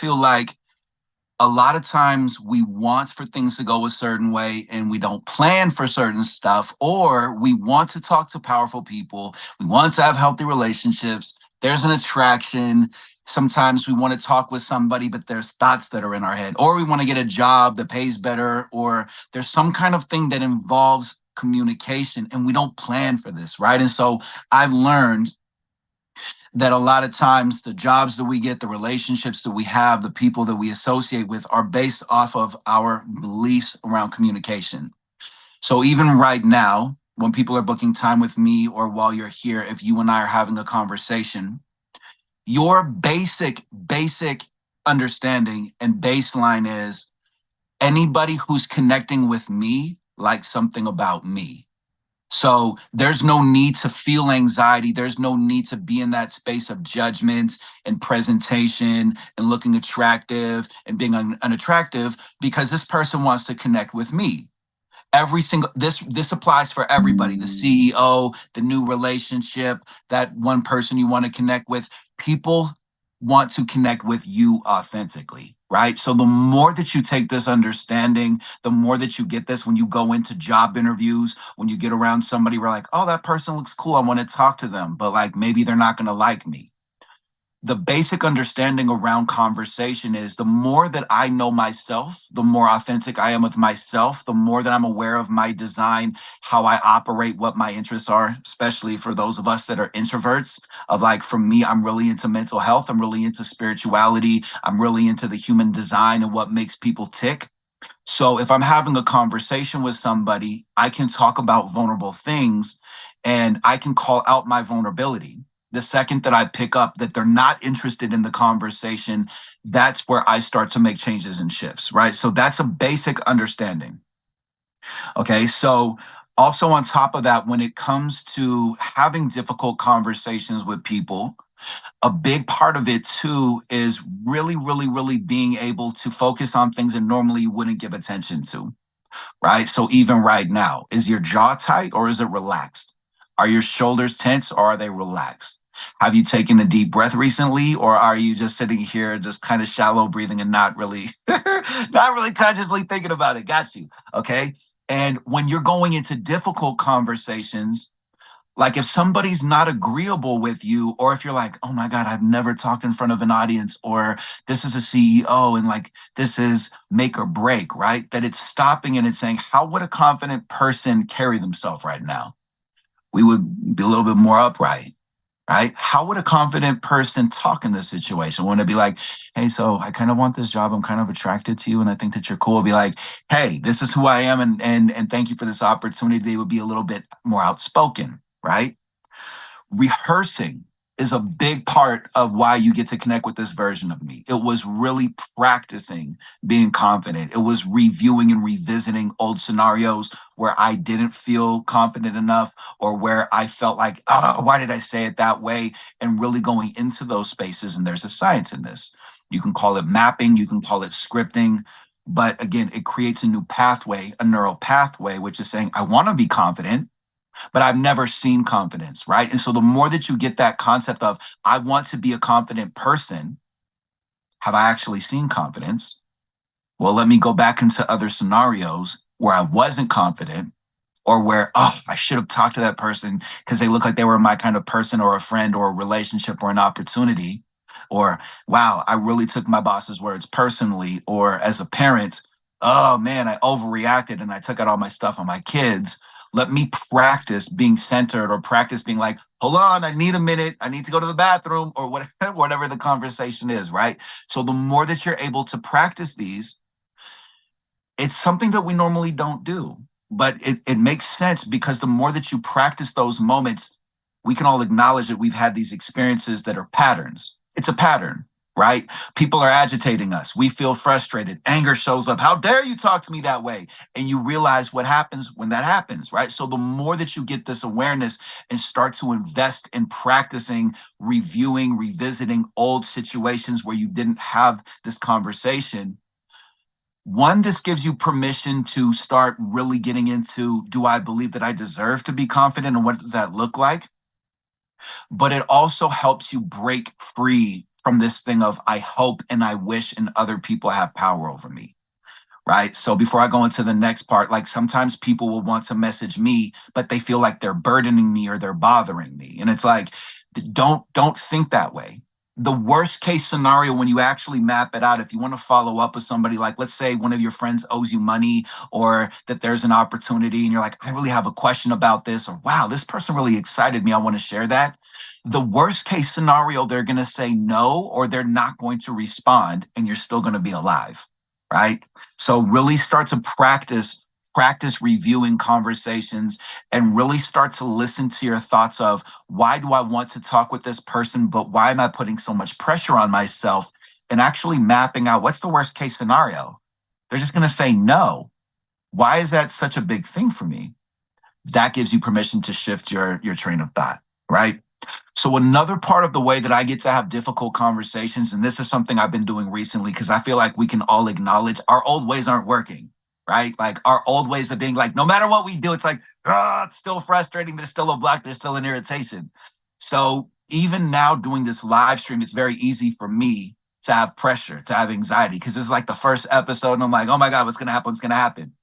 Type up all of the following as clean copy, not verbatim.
feel like a lot of times we want for things to go a certain way and we don't plan for certain stuff, or we want to talk to powerful people. We want to have healthy relationships. There's an attraction. Sometimes we want to talk with somebody, but there's thoughts that are in our head, or we want to get a job that pays better, or there's some kind of thing that involves communication and we don't plan for this, right? And so I've learned that a lot of times the jobs that we get, the relationships that we have, the people that we associate with are based off of our beliefs around communication. So even right now, when people are booking time with me or while you're here, if you and I are having a conversation, your basic understanding and baseline is anybody who's connecting with me likes something about me. So there's no need to feel anxiety. There's no need to be in that space of judgment and presentation and looking attractive and being unattractive because this person wants to connect with me. Every single this applies for everybody, the CEO, the new relationship, that one person you want to connect with. People want to connect with you authentically, right? So the more that you take this understanding, the more that you get this when you go into job interviews, when you get around somebody, we're like, oh, that person looks cool, I want to talk to them, but like maybe they're not going to like me. The basic understanding around conversation is the more that I know myself, the more authentic I am with myself, the more that I'm aware of my design, how I operate, what my interests are, especially for those of us that are introverts. Of like, for me, I'm really into mental health, I'm really into spirituality, I'm really into the human design and what makes people tick. So if I'm having a conversation with somebody, I can talk about vulnerable things and I can call out my vulnerability. The second that I pick up that they're not interested in the conversation, that's where I start to make changes and shifts, right? So that's a basic understanding. Okay. So also on top of that, when it comes to having difficult conversations with people, a big part of it too is really being able to focus on things that normally you wouldn't give attention to, right? So even right now, is your jaw tight or is it relaxed? Are your shoulders tense or are they relaxed? Have you taken a deep breath recently, or are you just sitting here just kind of shallow breathing and not really not really consciously thinking about it? Got you. Okay. And when you're going into difficult conversations, like if somebody's not agreeable with you, or if you're like, oh my God, I've never talked in front of an audience, or this is a CEO and like this is make or break, right? That it's stopping and it's saying, how would a confident person carry themselves right now? We would be a little bit more upright, right? How would a confident person talk in this situation? Want to be like, hey, so I kind of want this job. I'm kind of attracted to you, and I think that you're cool. Be like, hey, this is who I am, and thank you for this opportunity. They would be a little bit more outspoken, right? Rehearsing is a big part of why you get to connect with this version of me. It was really practicing being confident. It was reviewing and revisiting old scenarios where I didn't feel confident enough, or where I felt like, oh, why did I say it that way? And really going into those spaces. And there's a science in this. You can call it mapping, you can call it scripting. But again, it creates a new pathway, a neural pathway, which is saying, I want to be confident, but I've never seen confidence, right? And so the more that you get that concept of, I want to be a confident person, have I actually seen confidence? Well, let me go back into other scenarios where I wasn't confident, or where, oh, I should have talked to that person because they look like they were my kind of person, or a friend, or a relationship, or an opportunity. Or, wow, I really took my boss's words personally. Or as a parent, oh man, I overreacted and I took out all my stuff on my kids. Let me practice being centered, or practice being like, hold on, I need a minute. I need to go to the bathroom, or whatever, whatever the conversation is, right? So the more that you're able to practice these, it's something that we normally don't do, but it makes sense because the more that you practice those moments, we can all acknowledge that we've had these experiences that are patterns. It's a pattern, right? People are agitating us. We feel frustrated. Anger shows up. How dare you talk to me that way? And you realize what happens when that happens, right? So the more that you get this awareness and start to invest in practicing, reviewing, revisiting old situations where you didn't have this conversation, one, this gives you permission to start really getting into, do I believe that I deserve to be confident, and what does that look like? But it also helps you break free from this thing of I hope and I wish and other people have power over me. Right. So before I go into the next part, like sometimes people will want to message me, but they feel like they're burdening me or they're bothering me. And it's like, don't think that way. The worst case scenario, when you actually map it out, if you want to follow up with somebody, like let's say one of your friends owes you money, or that there's an opportunity and you're like, I really have a question about this, or wow, this person really excited me, I want to share that. The worst case scenario, they're going to say no, or they're not going to respond, and you're still going to be alive. Right. So really start to practice reviewing conversations, and really start to listen to your thoughts of, why do I want to talk with this person, but why am I putting so much pressure on myself, and actually mapping out what's the worst case scenario. They're just going to say no. Why is that such a big thing for me? That gives you permission to shift your train of thought, right? So another part of the way that I get to have difficult conversations, and this is something I've been doing recently because I feel like we can all acknowledge our old ways aren't working, right? Like our old ways of being like, no matter what we do, it's like, it's still frustrating. There's still a block. There's still an irritation. So even now doing this live stream, it's very easy for me to have pressure, to have anxiety, because it's like the first episode and I'm like, oh my God, what's going to happen? What's going to happen?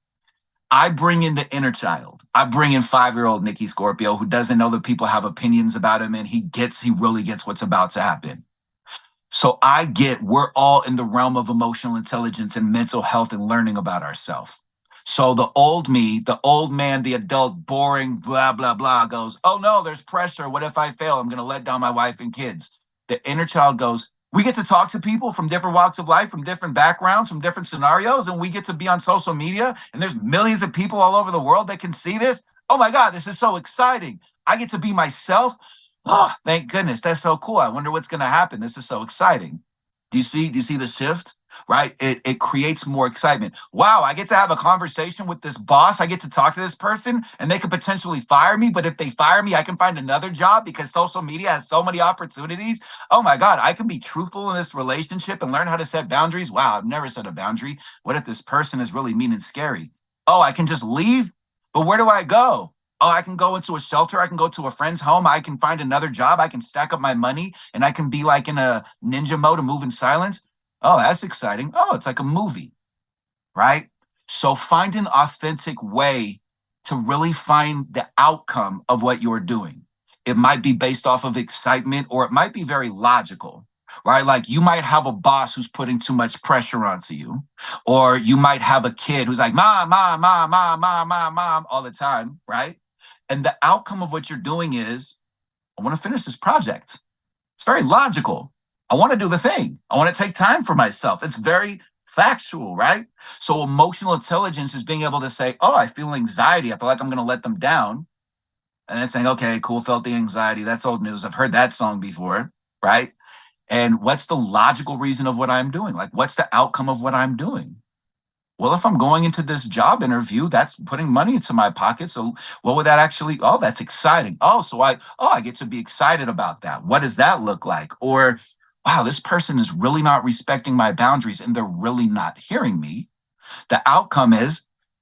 I bring in the inner child. I bring in 5-year-old Nikki Scorpio, who doesn't know that people have opinions about him, and he really gets what's about to happen. So we're all in the realm of emotional intelligence and mental health and learning about ourselves. So the old me, the old man, the adult, boring, blah, blah, blah, goes, oh no, there's pressure. What if I fail? I'm going to let down my wife and kids. The inner child goes, we get to talk to people from different walks of life, from different backgrounds, from different scenarios, and we get to be on social media, and there's millions of people all over the world that can see this. Oh my God, this is so exciting. I get to be myself. Oh, thank goodness. That's so cool. I wonder what's going to happen. This is so exciting. Do you see the shift? Right? It creates more excitement. Wow, I get to have a conversation with this boss. I get to talk to this person, and they could potentially fire me. But if they fire me, I can find another job because social media has so many opportunities. Oh my God, I can be truthful in this relationship and learn how to set boundaries. Wow, I've never set a boundary. What if this person is really mean and scary? Oh, I can just leave? But where do I go? Oh, I can go into a shelter. I can go to a friend's home. I can find another job. I can stack up my money, and I can be like in a ninja mode and move in silence. Oh, that's exciting. Oh, it's like a movie, right? So find an authentic way to really find the outcome of what you're doing. It might be based off of excitement, or it might be very logical, right? Like you might have a boss who's putting too much pressure onto you, or you might have a kid who's like, mom, mom, mom, mom, mom, mom, mom, all the time, right? And the outcome of what you're doing is, I want to finish this project. It's very logical. I want to do the thing. I want to take time for myself. It's very factual, right? So emotional intelligence is being able to say, oh, I feel anxiety. I feel like I'm going to let them down. And then saying, okay, cool, felt the anxiety. That's old news. I've heard that song before, right? And what's the logical reason of what I'm doing? Like, what's the outcome of what I'm doing? Well, if I'm going into this job interview, that's putting money into my pocket. So what would that actually, oh, that's exciting. I get to be excited about that. What does that look like? Or, wow, this person is really not respecting my boundaries and they're really not hearing me. The outcome is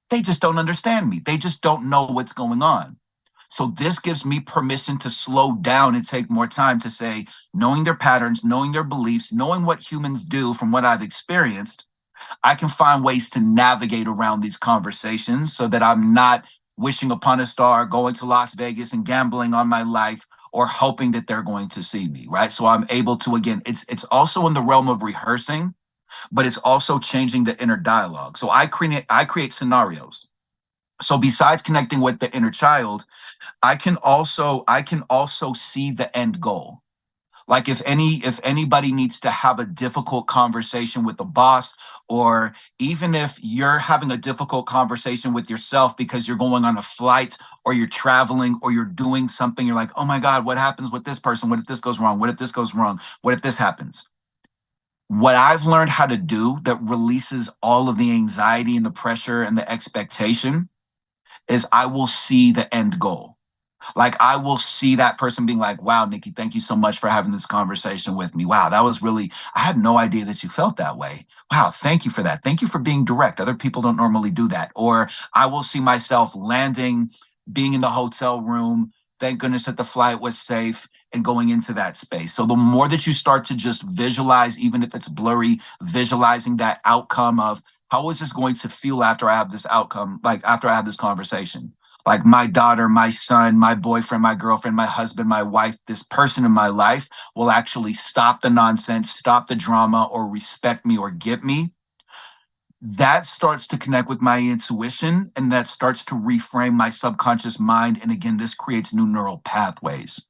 they just don't understand me. They just don't know what's going on. So this gives me permission to slow down and take more time to say, knowing their patterns, knowing their beliefs, knowing what humans do from what I've experienced, I can find ways to navigate around these conversations so that I'm not wishing upon a star, going to Las Vegas and gambling on my life, or hoping that they're going to see me, right? So I'm able to, again, it's also in the realm of rehearsing, but it's also changing the inner dialogue. So I create scenarios. So besides connecting with the inner child, I can also see the end goal. Like if anybody needs to have a difficult conversation with the boss, or even if you're having a difficult conversation with yourself because you're going on a flight or you're traveling or you're doing something, you're like, oh my God, what happens with this person? What if this goes wrong? What if this goes wrong? What if this happens? What I've learned how to do that releases all of the anxiety and the pressure and the expectation is I will see the end goal. Like I will see that person being like, wow, Nikki, thank you so much for having this conversation with me. Wow, that was really, I had no idea that you felt that way. Wow, thank you for that. Thank you for being direct. Other people don't normally do that. Or I will see myself landing, being in the hotel room. Thank goodness that the flight was safe. and going into that space. So the more that you start to just visualize, even if it's blurry, visualizing that outcome of how is this going to feel after I have this outcome, like after I have this conversation. Like my daughter, my son, my boyfriend, my girlfriend, my husband, my wife, this person in my life will actually stop the nonsense, stop the drama, or respect me or get me. That starts to connect with my intuition and that starts to reframe my subconscious mind. And again, this creates new neural pathways,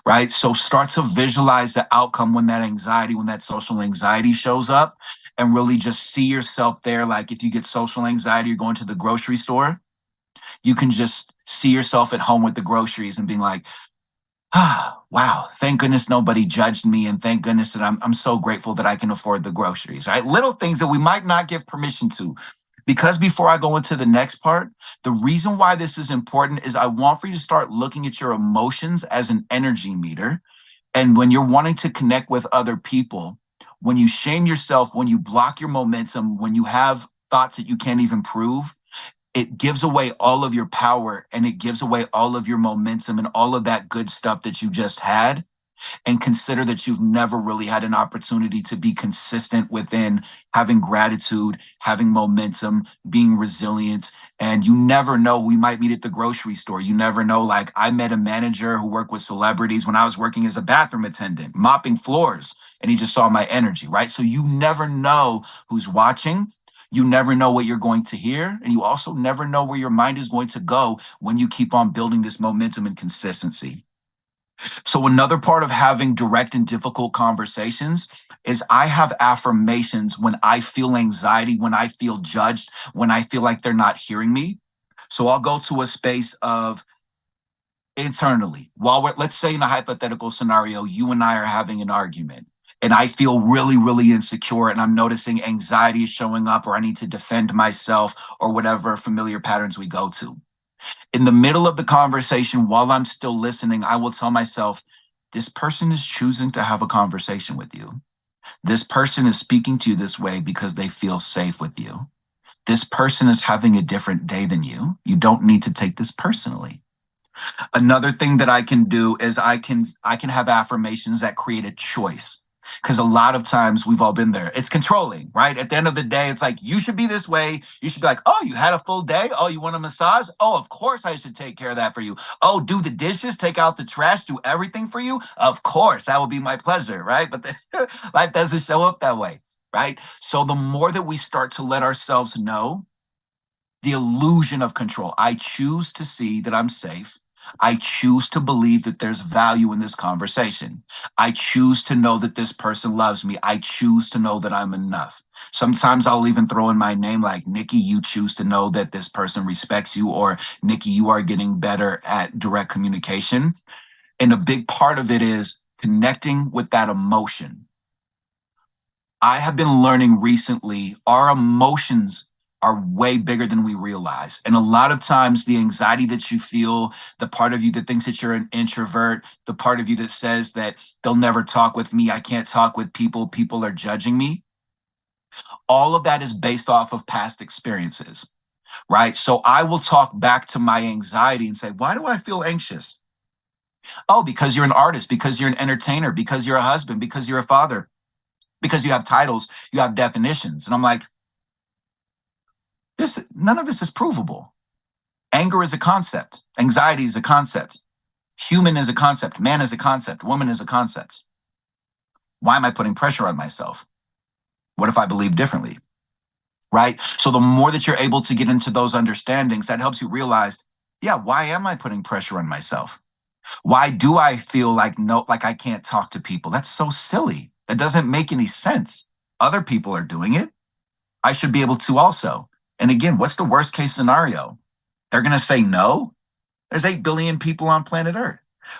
right? So start to visualize the outcome when that anxiety, when that social anxiety shows up, and really just see yourself there. Like if you get social anxiety, you're going to the grocery store, you can just see yourself at home with the groceries and being like, ah, wow, thank goodness nobody judged me. And thank goodness that I'm so grateful that I can afford the groceries, right? Little things that we might not give permission to. Because before I go into the next part, the reason why this is important is I want for you to start looking at your emotions as an energy meter. And when you're wanting to connect with other people, when you shame yourself, when you block your momentum, when you have thoughts that you can't even prove, it gives away all of your power and it gives away all of your momentum and all of that good stuff that you just had. And consider that you've never really had an opportunity to be consistent within having gratitude, having momentum, being resilient. And you never know, we might meet at the grocery store. You never know. Like I met a manager who worked with celebrities when I was working as a bathroom attendant, mopping floors, and he just saw my energy, right? So you never know who's watching. You never know what you're going to hear. And you also never know where your mind is going to go when you keep on building this momentum and consistency. So, another part of having direct and difficult conversations is I have affirmations when I feel anxiety, when I feel judged, when I feel like they're not hearing me. So, I'll go to a space of internally, while let's say in a hypothetical scenario, you and I are having an argument. And I feel really, really insecure, and I'm noticing anxiety is showing up, or I need to defend myself, or whatever familiar patterns we go to. In the middle of the conversation, while I'm still listening, I will tell myself, this person is choosing to have a conversation with you. This person is speaking to you this way because they feel safe with you. This person is having a different day than you. You don't need to take this personally. Another thing that I can do is I can have affirmations that create a choice. Because a lot of times we've all been there. It's controlling, right? At the end of the day, it's like, you should be this way. You should be like, oh, you had a full day. Oh, you want a massage? Oh, of course I should take care of that for you. Oh, do the dishes, take out the trash, do everything for you. Of course, that would be my pleasure, right? But life doesn't show up that way, right? So the more that we start to let ourselves know the illusion of control. I choose to see that I'm safe. I choose to believe that there's value in this conversation. I choose to know that this person loves me. I choose to know that I'm enough. Sometimes I'll even throw in my name like, Nikki, you choose to know that this person respects you, or Nikki, you are getting better at direct communication. And a big part of it is connecting with that emotion. I have been learning recently our emotions are way bigger than we realize. And a lot of times, the anxiety that you feel, the part of you that thinks that you're an introvert, the part of you that says that they'll never talk with me, I can't talk with people, people are judging me, all of that is based off of past experiences, right? So I will talk back to my anxiety and say, why do I feel anxious? Oh, because you're an artist, because you're an entertainer, because you're a husband, because you're a father, because you have titles, you have definitions. And I'm like, this none of this is provable. Anger is a concept. Anxiety is a concept. Human is a concept. Man is a concept. Woman is a concept. Why am I putting pressure on myself? What if I believe differently? Right? So the more that you're able to get into those understandings, that helps you realize, yeah, why am I putting pressure on myself? Why do I feel like no, like I can't talk to people? That's so silly. That doesn't make any sense. Other people are doing it. I should be able to also. And again, what's the worst case scenario? They're going to say no. There's 8 billion people on planet Earth,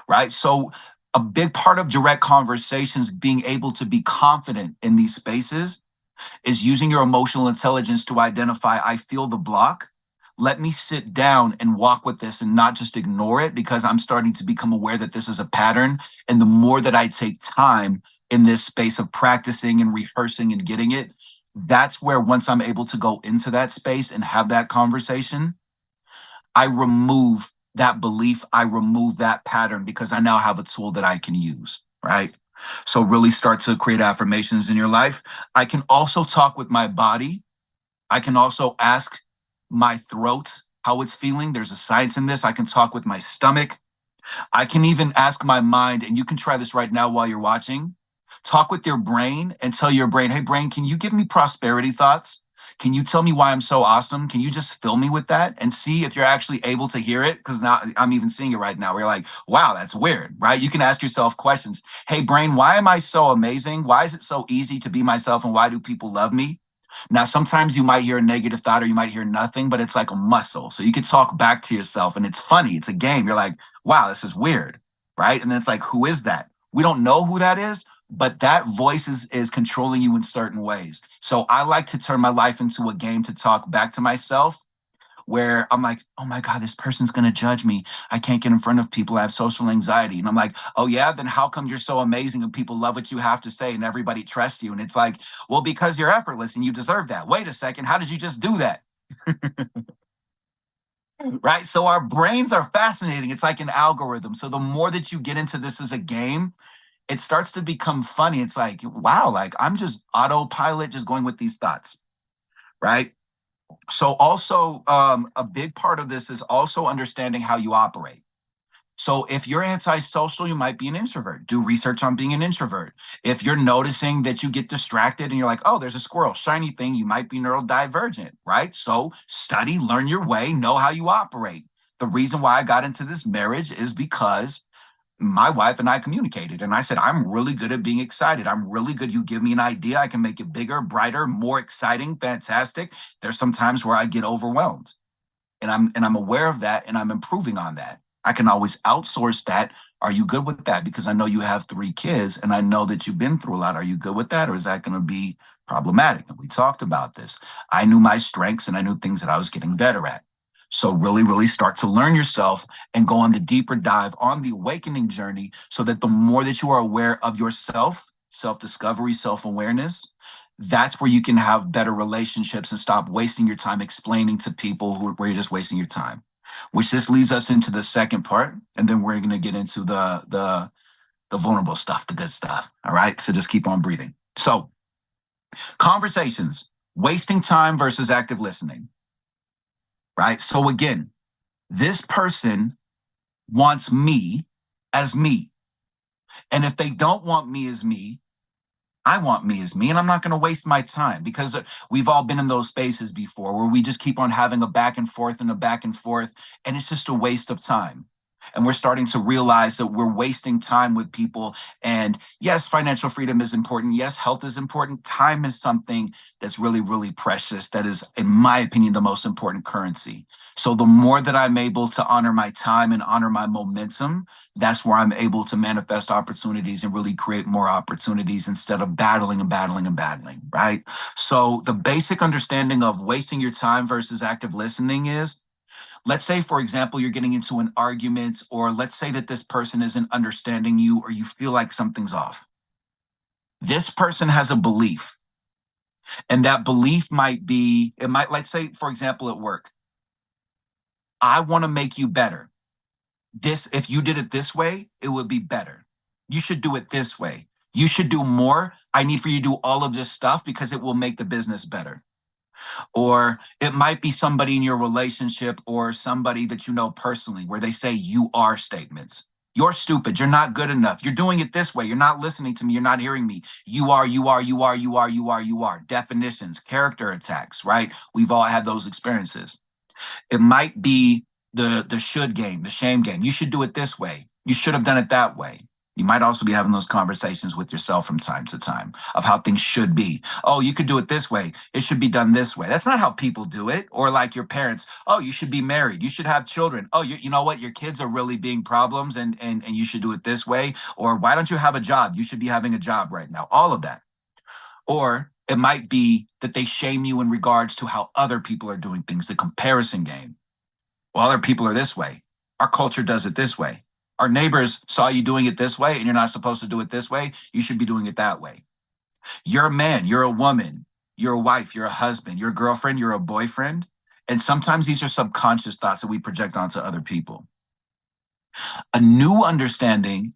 right? So, a big part of direct conversations, being able to be confident in these spaces, is using your emotional intelligence to identify, I feel the block. Let me sit down and walk with this and not just ignore it, because I'm starting to become aware that this is a pattern. And the more that I take time in this space of practicing and rehearsing and getting it, that's where once I'm able to go into that space and have that conversation, I remove that belief, I remove that pattern because I now have a tool that I can use, right? So really start to create affirmations in your life. I can also talk with my body. I can also ask my throat how it's feeling. There's a science in this. I can talk with my stomach. I can even ask my mind, and you can try this right now while you're watching. Talk with your brain and tell your brain, hey, brain, can you give me prosperity thoughts? Can you tell me why I'm so awesome? Can you just fill me with that and see if you're actually able to hear it? Because now I'm even seeing it right now. We're like, wow, that's weird, right? You can ask yourself questions. Hey, brain, why am I so amazing? Why is it so easy to be myself? And why do people love me? Now, sometimes you might hear a negative thought or you might hear nothing, but it's like a muscle. So you can talk back to yourself and it's funny. It's a game. You're like, wow, this is weird. Right. And then it's like, who is that? We don't know who that is, but that voice is controlling you in certain ways. So I like to turn my life into a game to talk back to myself where I'm like, oh my God, this person's going to judge me. I can't get in front of people. I have social anxiety. And I'm like, oh yeah, then how come you're so amazing and people love what you have to say and everybody trusts you? And it's like, well, because you're effortless and you deserve that. Wait a second. How did you just do that? Right. So our brains are fascinating. It's like an algorithm. So the more that you get into this as a game, it starts to become funny. It's like, wow, like I'm just autopilot, just going with these thoughts. Right. So also a big part of this is also understanding how you operate. So if you're antisocial, you might be an introvert. Do research on being an introvert. If you're noticing that you get distracted and you're like, oh, there's a squirrel, shiny thing, you might be neurodivergent, right? So study, learn your way, know how you operate. The reason why I got into this marriage is because my wife and I communicated. And I said, I'm really good at being excited. I'm really good. You give me an idea, I can make it bigger, brighter, more exciting, fantastic. There's some times where I get overwhelmed and I'm aware of that and I'm improving on that. I can always outsource that. Are you good with that? Because I know you have 3 kids and I know that you've been through a lot. Are you good with that? Or is that going to be problematic? And we talked about this. I knew my strengths and I knew things that I was getting better at. So really, really start to learn yourself and go on the deeper dive on the awakening journey so that the more that you are aware of yourself, self-discovery, self-awareness, that's where you can have better relationships and stop wasting your time explaining to people where you're just wasting your time. Which this leads us into the second part, and then we're going to get into the vulnerable stuff, the good stuff. All right, so just keep on breathing. So conversations, wasting time versus active listening. Right. So again, this person wants me as me, and if they don't want me as me, I want me as me, and I'm not going to waste my time because we've all been in those spaces before where we just keep on having a back and forth and a back and forth, and it's just a waste of time. And we're starting to realize that we're wasting time with people. And yes, financial freedom is important. Yes, health is important. Time is something that's really, really precious. That is, in my opinion, the most important currency. So the more that I'm able to honor my time and honor my momentum, that's where I'm able to manifest opportunities and really create more opportunities instead of battling and battling and battling, right? So the basic understanding of wasting your time versus active listening is, let's say, for example, you're getting into an argument, or let's say that this person isn't understanding you or you feel like something's off. This person has a belief, and that belief might be, it might, let's say, for example, at work, I want to make you better. This, if you did it this way, it would be better. You should do it this way. You should do more. I need for you to do all of this stuff because it will make the business better. Or it might be somebody in your relationship or somebody that you know personally where they say you are statements. You're stupid. You're not good enough. You're doing it this way. You're not listening to me. You're not hearing me. You are, you are, you are, you are, you are, you are. Definitions, character attacks, right? We've all had those experiences. It might be the should game, the shame game. You should do it this way. You should have done it that way. You might also be having those conversations with yourself from time to time of how things should be. Oh, you could do it this way. It should be done this way. That's not how people do it. Or like your parents. Oh, you should be married. You should have children. Oh, you know what? Your kids are really being problems and you should do it this way. Or why don't you have a job? You should be having a job right now. All of that. Or it might be that they shame you in regards to how other people are doing things, the comparison game. Well, other people are this way. Our culture does it this way. Our neighbors saw you doing it this way and you're not supposed to do it this way. You should be doing it that way. You're a man, you're a woman, you're a wife, you're a husband, you're a girlfriend, you're a boyfriend. And sometimes these are subconscious thoughts that we project onto other people. A new understanding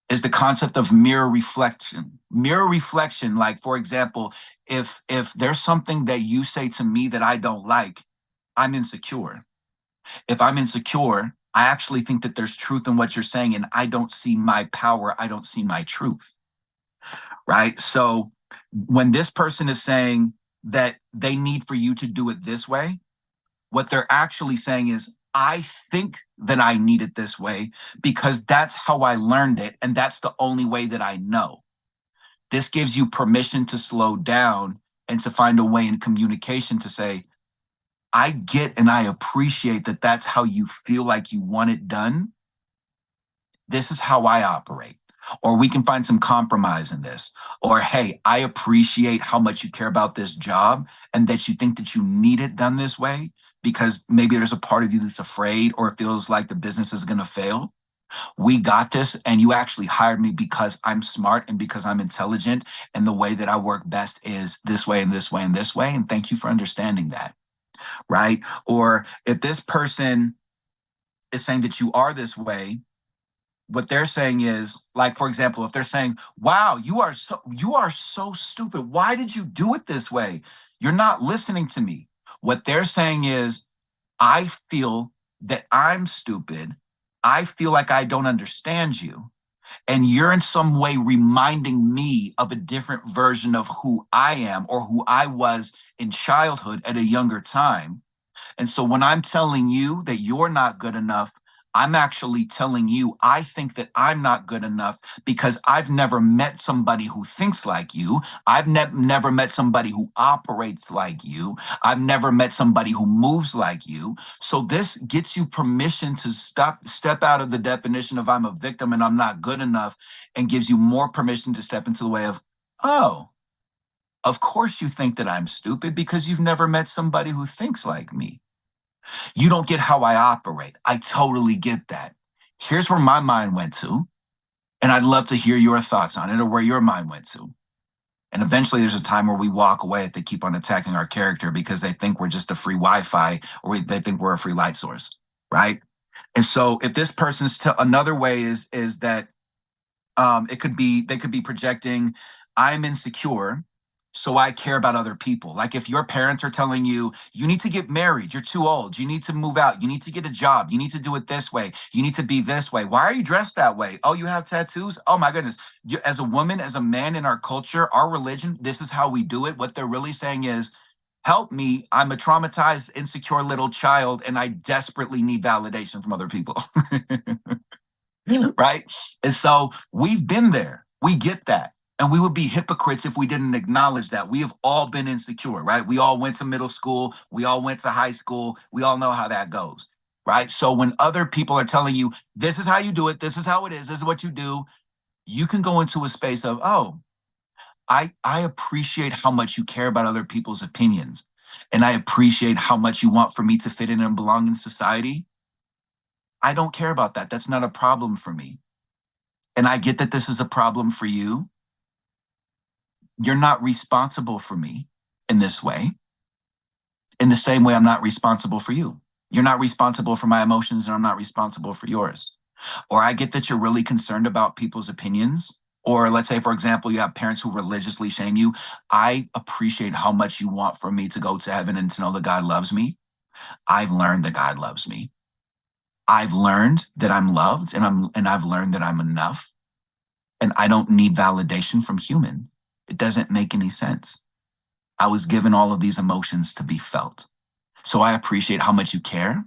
is the concept of mirror reflection. Mirror reflection, like for example, if there's something that you say to me that I don't like, I'm insecure. If I'm insecure, I actually think that there's truth in what you're saying, and I don't see my power, I don't see my truth. Right? So when this person is saying that they need for you to do it this way, what they're actually saying is, I think that I need it this way because that's how I learned it. And that's the only way that I know. This gives you permission to slow down and to find a way in communication to say, I get and I appreciate that that's how you feel like you want it done. This is how I operate. Or we can find some compromise in this. Or, hey, I appreciate how much you care about this job and that you think that you need it done this way because maybe there's a part of you that's afraid or feels like the business is going to fail. We got this. And you actually hired me because I'm smart and because I'm intelligent. And the way that I work best is this way and this way and this way. And thank you for understanding that. Right. Or if this person is saying that you are this way, what they're saying is, like, for example, if they're saying, wow, you are so stupid, why did you do it this way, you're not listening to me. What they're saying is, I feel that I'm stupid, I feel like I don't understand you, and you're in some way reminding me of a different version of who I am or who I was in childhood at a younger time. And so when I'm telling you that you're not good enough, I'm actually telling you, I think that I'm not good enough because I've never met somebody who thinks like you. I've never met somebody who operates like you. I've never met somebody who moves like you. So this gets you permission to step out of the definition of I'm a victim and I'm not good enough, and gives you more permission to step into the way of, oh, of course you think that I'm stupid because you've never met somebody who thinks like me. You don't get how I operate. I totally get that. Here's where my mind went to, and I'd love to hear your thoughts on it or where your mind went to. And eventually there's a time where we walk away if they keep on attacking our character because they think we're just a free Wi-Fi or they think we're a free light source, right? And so if this person's another way is that it could be they could be projecting, I'm insecure, so I care about other people. Like if your parents are telling you, you need to get married, you're too old, you need to move out, you need to get a job, you need to do it this way, you need to be this way. Why are you dressed that way? Oh, you have tattoos? Oh my goodness. As a woman, as a man in our culture, our religion, this is how we do it. What they're really saying is, help me. I'm a traumatized, insecure little child, and I desperately need validation from other people. Right? And so we've been there. We get that. And we would be hypocrites if we didn't acknowledge that. We have all been insecure, right? We all went to middle school. We all went to high school. We all know how that goes, right? So when other people are telling you, this is how you do it, this is how it is, this is what you do, you can go into a space of, oh, I appreciate how much you care about other people's opinions. And I appreciate how much you want for me to fit in and belong in society. I don't care about that. That's not a problem for me. And I get that this is a problem for you. You're not responsible for me in this way. In the same way, I'm not responsible for you. You're not responsible for my emotions, and I'm not responsible for yours. Or I get that you're really concerned about people's opinions. Or let's say, for example, you have parents who religiously shame you. I appreciate how much you want for me to go to heaven and to know that God loves me. I've learned that God loves me. I've learned that I'm loved, and I've learned that I'm enough. And I don't need validation from humans. It doesn't make any sense. I was given all of these emotions to be felt. So I appreciate how much you care.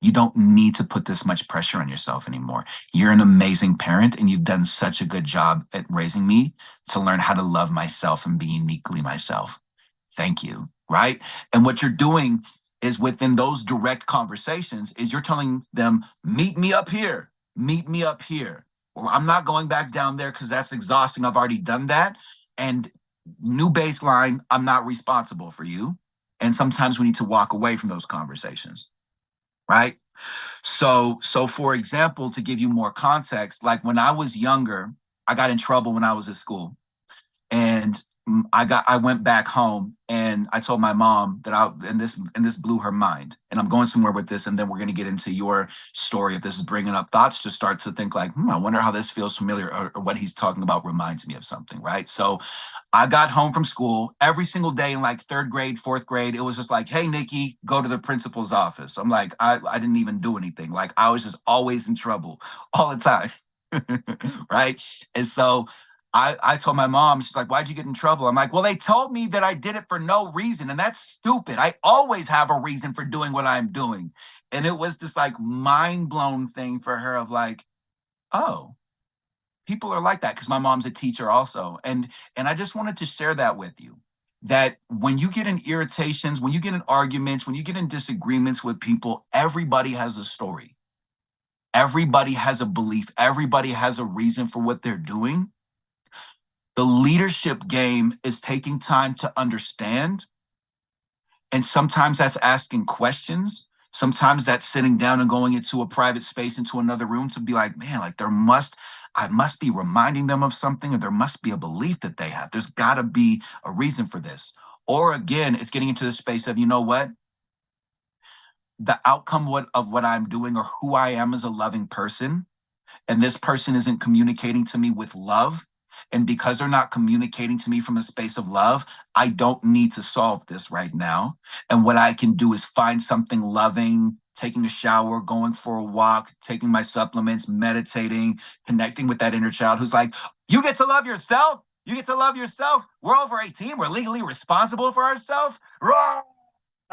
You don't need to put this much pressure on yourself anymore. You're an amazing parent and you've done such a good job at raising me to learn how to love myself and be uniquely myself. Thank you. Right? And what you're doing is within those direct conversations is you're telling them, meet me up here, meet me up here. Or I'm not going back down there because that's exhausting. I've already done that. And new baseline, I'm not responsible for you. And sometimes we need to walk away from those conversations. Right. So for example, to give you more context, like when I was younger, I got in trouble when I was at school. And I went back home and I told my mom that this blew her mind. And I'm going somewhere with this, and then we're going to get into your story. If this is bringing up thoughts, to start to think like, I wonder how this feels familiar, or what he's talking about reminds me of something, right? So I got home from school every single day in like third grade, fourth grade. It was just like, hey, Nikki, go to the principal's office. I'm like, I didn't even do anything. Like I was just always in trouble all the time. Right. And so I told my mom, she's like, why'd you get in trouble? I'm like, well, they told me that I did it for no reason. And that's stupid. I always have a reason for doing what I'm doing. And it was this like mind blown thing for her of like, oh, people are like that, because my mom's a teacher also. And I just wanted to share that with you, that when you get in irritations, when you get in arguments, when you get in disagreements with people, everybody has a story. Everybody has a belief. Everybody has a reason for what they're doing. The leadership game is taking time to understand. And sometimes that's asking questions. Sometimes that's sitting down and going into a private space, into another room, to be like, man, like I must be reminding them of something, or there must be a belief that they have. There's got to be a reason for this. Or again, it's getting into the space of, you know what? The outcome of what I'm doing, or who I am as a loving person, and this person isn't communicating to me with love. And because they're not communicating to me from a space of love, I don't need to solve this right now. And what I can do is find something loving, taking a shower, going for a walk, taking my supplements, meditating, connecting with that inner child who's like, you get to love yourself. You get to love yourself. We're over 18. We're legally responsible for ourselves.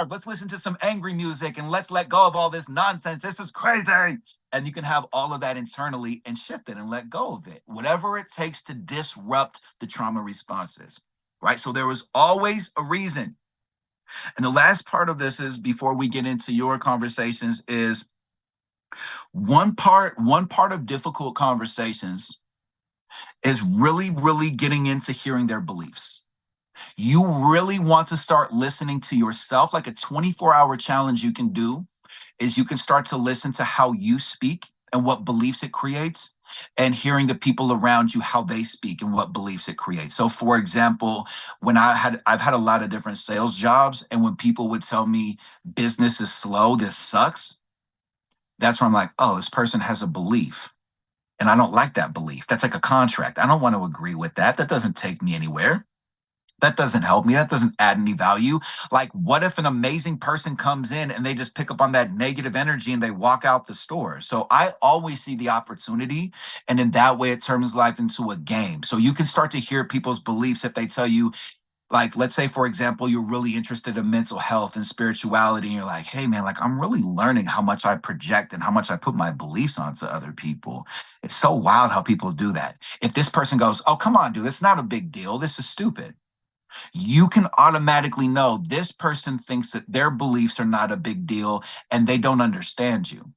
Let's listen to some angry music and let's let go of all this nonsense. This is crazy. And you can have all of that internally and shift it and let go of it, whatever it takes to disrupt the trauma responses, right? So there was always a reason. And the last part of this is, before we get into your conversations, is one part of difficult conversations is really, really getting into hearing their beliefs. You really want to start listening to yourself. Like a 24-hour challenge you can do is, you can start to listen to how you speak and what beliefs it creates, and hearing the people around you, how they speak and what beliefs it creates. So for example, I've had a lot of different sales jobs, and when people would tell me business is slow, this sucks, that's where I'm like, oh, this person has a belief. And I don't like that belief. That's like a contract. I don't want to agree with that. That doesn't take me anywhere. That doesn't help me. That doesn't add any value. Like, what if an amazing person comes in and they just pick up on that negative energy and they walk out the store? So I always see the opportunity. And in that way, it turns life into a game. So you can start to hear people's beliefs if they tell you, like, let's say, for example, you're really interested in mental health and spirituality. And you're like, hey, man, like, I'm really learning how much I project and how much I put my beliefs onto other people. It's so wild how people do that. If this person goes, oh, come on, dude, it's not a big deal. This is stupid, you can automatically know this person thinks that their beliefs are not a big deal and they don't understand you.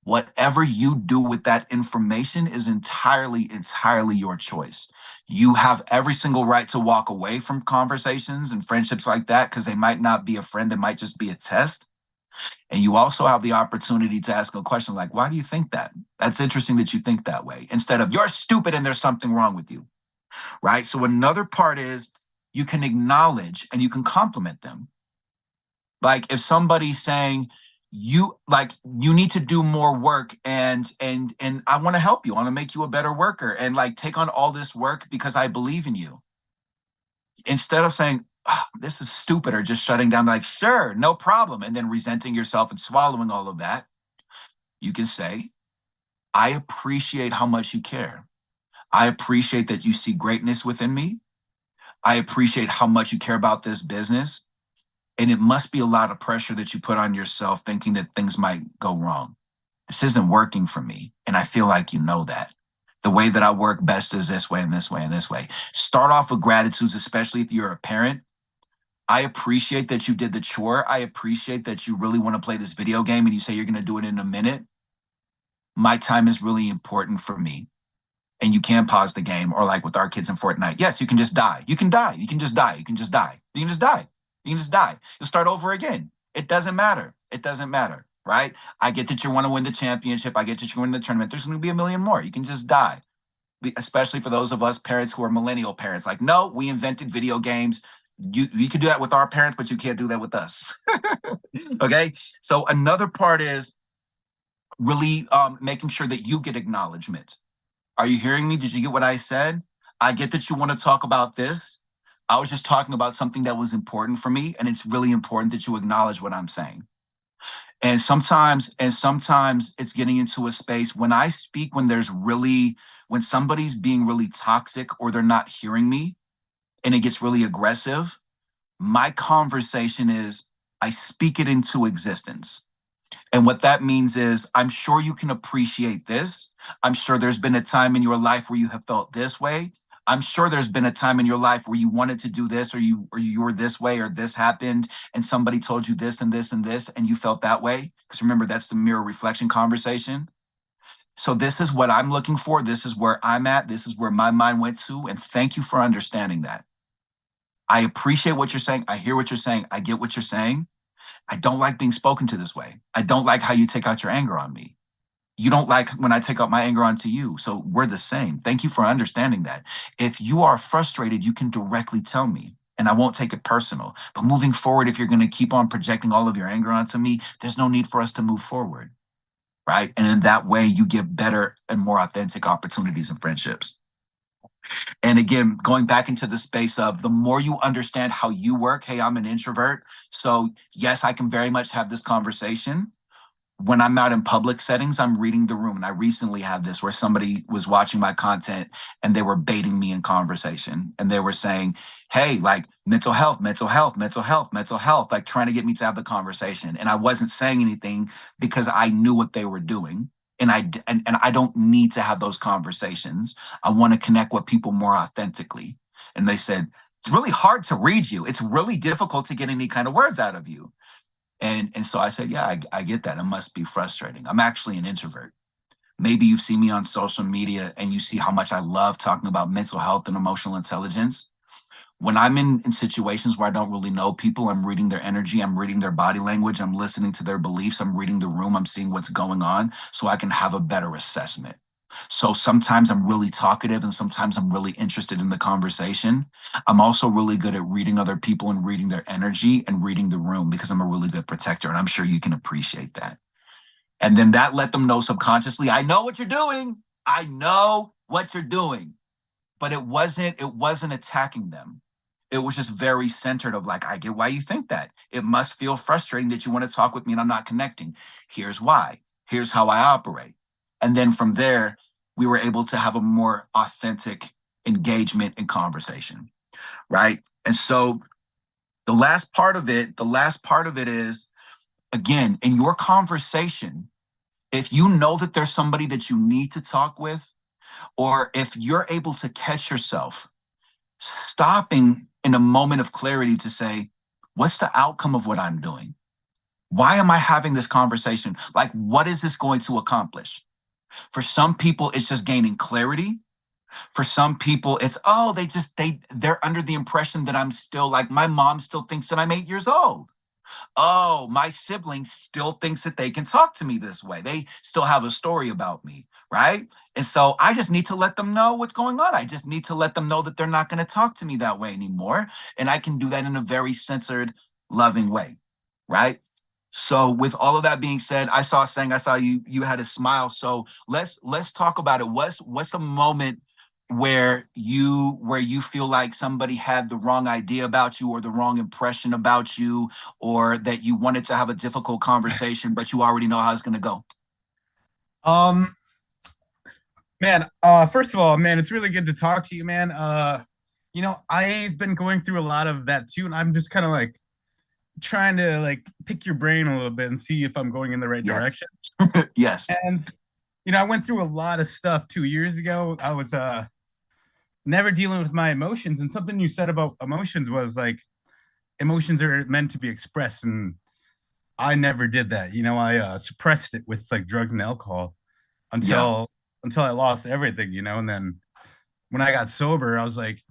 Whatever you do with that information is entirely your choice. You have every single right to walk away from conversations and friendships like that, because they might not be a friend, they might just be a test. And you also have the opportunity to ask a question like, why do you think that? That's interesting that you think that way, instead of, you're stupid and there's something wrong with you, right? So another part is, you can acknowledge and you can compliment them. Like if somebody's saying, you need to do more work, and I want to help you, I want to make you a better worker, and like take on all this work because I believe in you. Instead of saying, "Ah, this is stupid," or just shutting down, like, sure, no problem, and then resenting yourself and swallowing all of that, you can say, I appreciate how much you care. I appreciate that you see greatness within me. I appreciate how much you care about this business. And it must be a lot of pressure that you put on yourself, thinking that things might go wrong. This isn't working for me. And I feel like you know that. The way that I work best is this way and this way and this way. Start off with gratitudes, especially if you're a parent. I appreciate that you did the chore. I appreciate that you really want to play this video game and you say you're going to do it in a minute. My time is really important for me. And you can pause the game, or like with our kids in Fortnite. Yes, you can just die. You can die. You can just die. You can just die. You can just die. You can just die. You'll start over again. It doesn't matter. It doesn't matter, right? I get that you want to win the championship. I get that you win the tournament. There's going to be a million more. You can just die. especially for those of us parents who are millennial parents. Like, no, we invented video games. You could do that with our parents, but you can't do that with us. Okay. So another part is really making sure that you get acknowledgement. Are you hearing me? Did you get what I said? I get that you want to talk about this. I was just talking about something that was important for me, and it's really important that you acknowledge what I'm saying. And sometimes it's getting into a space when I speak, when somebody's being really toxic or they're not hearing me and it gets really aggressive, my conversation is I speak it into existence. And what that means is, I'm sure you can appreciate this. I'm sure there's been a time in your life where you have felt this way. I'm sure there's been a time in your life where you wanted to do this, or you were this way, or this happened and somebody told you this and this and this and you felt that way. Because remember, that's the mirror reflection conversation. So this is what I'm looking for. This is where I'm at. This is where my mind went to. And thank you for understanding that. I appreciate what you're saying. I hear what you're saying. I get what you're saying. I don't like being spoken to this way. I don't like how you take out your anger on me. You don't like when I take out my anger onto you. So we're the same. Thank you for understanding that. If you are frustrated, you can directly tell me and I won't take it personal. But moving forward, if you're going to keep on projecting all of your anger onto me, there's no need for us to move forward. Right. And in that way, you get better and more authentic opportunities and friendships. And again, going back into the space of the more you understand how you work, hey, I'm an introvert. So, yes, I can very much have this conversation. When I'm out in public settings, I'm reading the room. And I recently had this where somebody was watching my content and they were baiting me in conversation. And they were saying, hey, like mental health, mental health, mental health, mental health, like trying to get me to have the conversation. And I wasn't saying anything because I knew what they were doing. And I don't need to have those conversations. I want to connect with people more authentically. And they said, it's really hard to read you. It's really difficult to get any kind of words out of you. And so I said, yeah, I get that. It must be frustrating. I'm actually an introvert. Maybe you've seen me on social media and you see how much I love talking about mental health and emotional intelligence. When I'm in situations where I don't really know people, I'm reading their energy, I'm reading their body language, I'm listening to their beliefs, I'm reading the room, I'm seeing what's going on so I can have a better assessment. So sometimes I'm really talkative and sometimes I'm really interested in the conversation. I'm also really good at reading other people and reading their energy and reading the room because I'm a really good protector. And I'm sure you can appreciate that. And then that let them know subconsciously, I know what you're doing. I know what you're doing. But it wasn't attacking them. It was just very centered of like, I get why you think that. It must feel frustrating that you want to talk with me and I'm not connecting. Here's why. Here's how I operate. And then from there, we were able to have a more authentic engagement and conversation. Right. And so the last part of it is, again, in your conversation, if you know that there's somebody that you need to talk with, or if you're able to catch yourself stopping in a moment of clarity to say, what's the outcome of what I'm doing? Why am I having this conversation? Like, what is this going to accomplish? For some people, it's just gaining clarity. For some people, it's, oh, they're under the impression that I'm still like, my mom still thinks that I'm 8 years old. Oh, my sibling still thinks that they can talk to me this way. They still have a story about me, right? And so I just need to let them know what's going on. I just need to let them know that they're not going to talk to me that way anymore. And I can do that in a very censored, loving way, right? So with all of that being said, I saw you had a smile. So let's talk about it. What's a moment where you feel like somebody had the wrong idea about you or the wrong impression about you, or that you wanted to have a difficult conversation but you already know how it's going to go? Um, man, first of all, man, it's really good to talk to you, man. I've been going through a lot of that too, and I'm just kind of like trying to like pick your brain a little bit and see if I'm going in the right Yes. direction. Yes. And I went through a lot of stuff 2 years ago. I was never dealing with my emotions, and something you said about emotions was like emotions are meant to be expressed, and I never did that. I suppressed it with like drugs and alcohol Yeah. until I lost everything, and then when I got sober, I was like,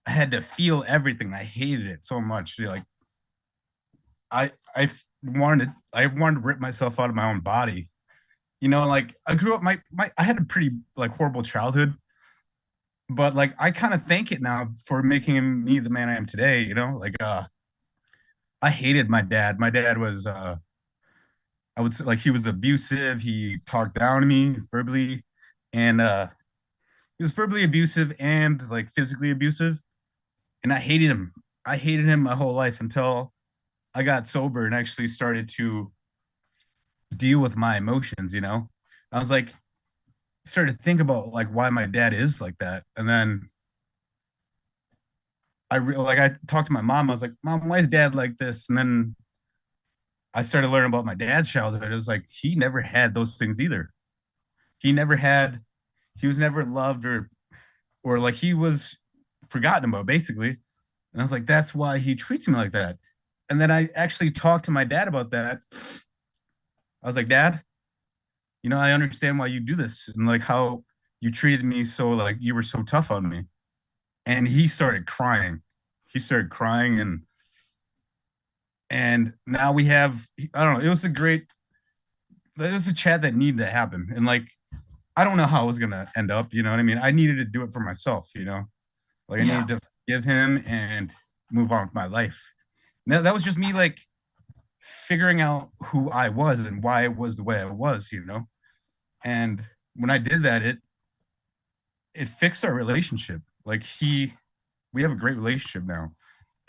I had to feel everything. I hated it so much. Like I wanted to rip myself out of my own body. Like I grew up, my I had a pretty like horrible childhood. but like I kind of thank it now for making me the man I am today, you know? Like I hated my dad. My dad was I would say like he was abusive. He talked down to me verbally, and he was verbally abusive and like physically abusive. And I hated him. I hated him my whole life until I got sober and actually started to deal with my emotions, you know? I was like started to think about like why my dad is like that. And then like I talked to my mom. I was like, "Mom, why is dad like this?" And then I started learning about my dad's childhood. It was like he never had those things either. He never had he was never loved or like he was forgotten about basically. And I was like, that's why he treats me like that. And then I actually talked to my dad about that. I was like, Dad, you know, I understand why you do this and like how you treated me so like you were so tough on me. And he started crying. He started crying and now we have I don't know, it was a chat that needed to happen. And like I don't know how it was gonna end up, you know what I mean? I needed to do it for myself, you know. Like I Yeah. needed to forgive him and move on with my life. Now that was just me like figuring out who I was and why I was the way I was, you know. And when I did that, it fixed our relationship. Like we have a great relationship now.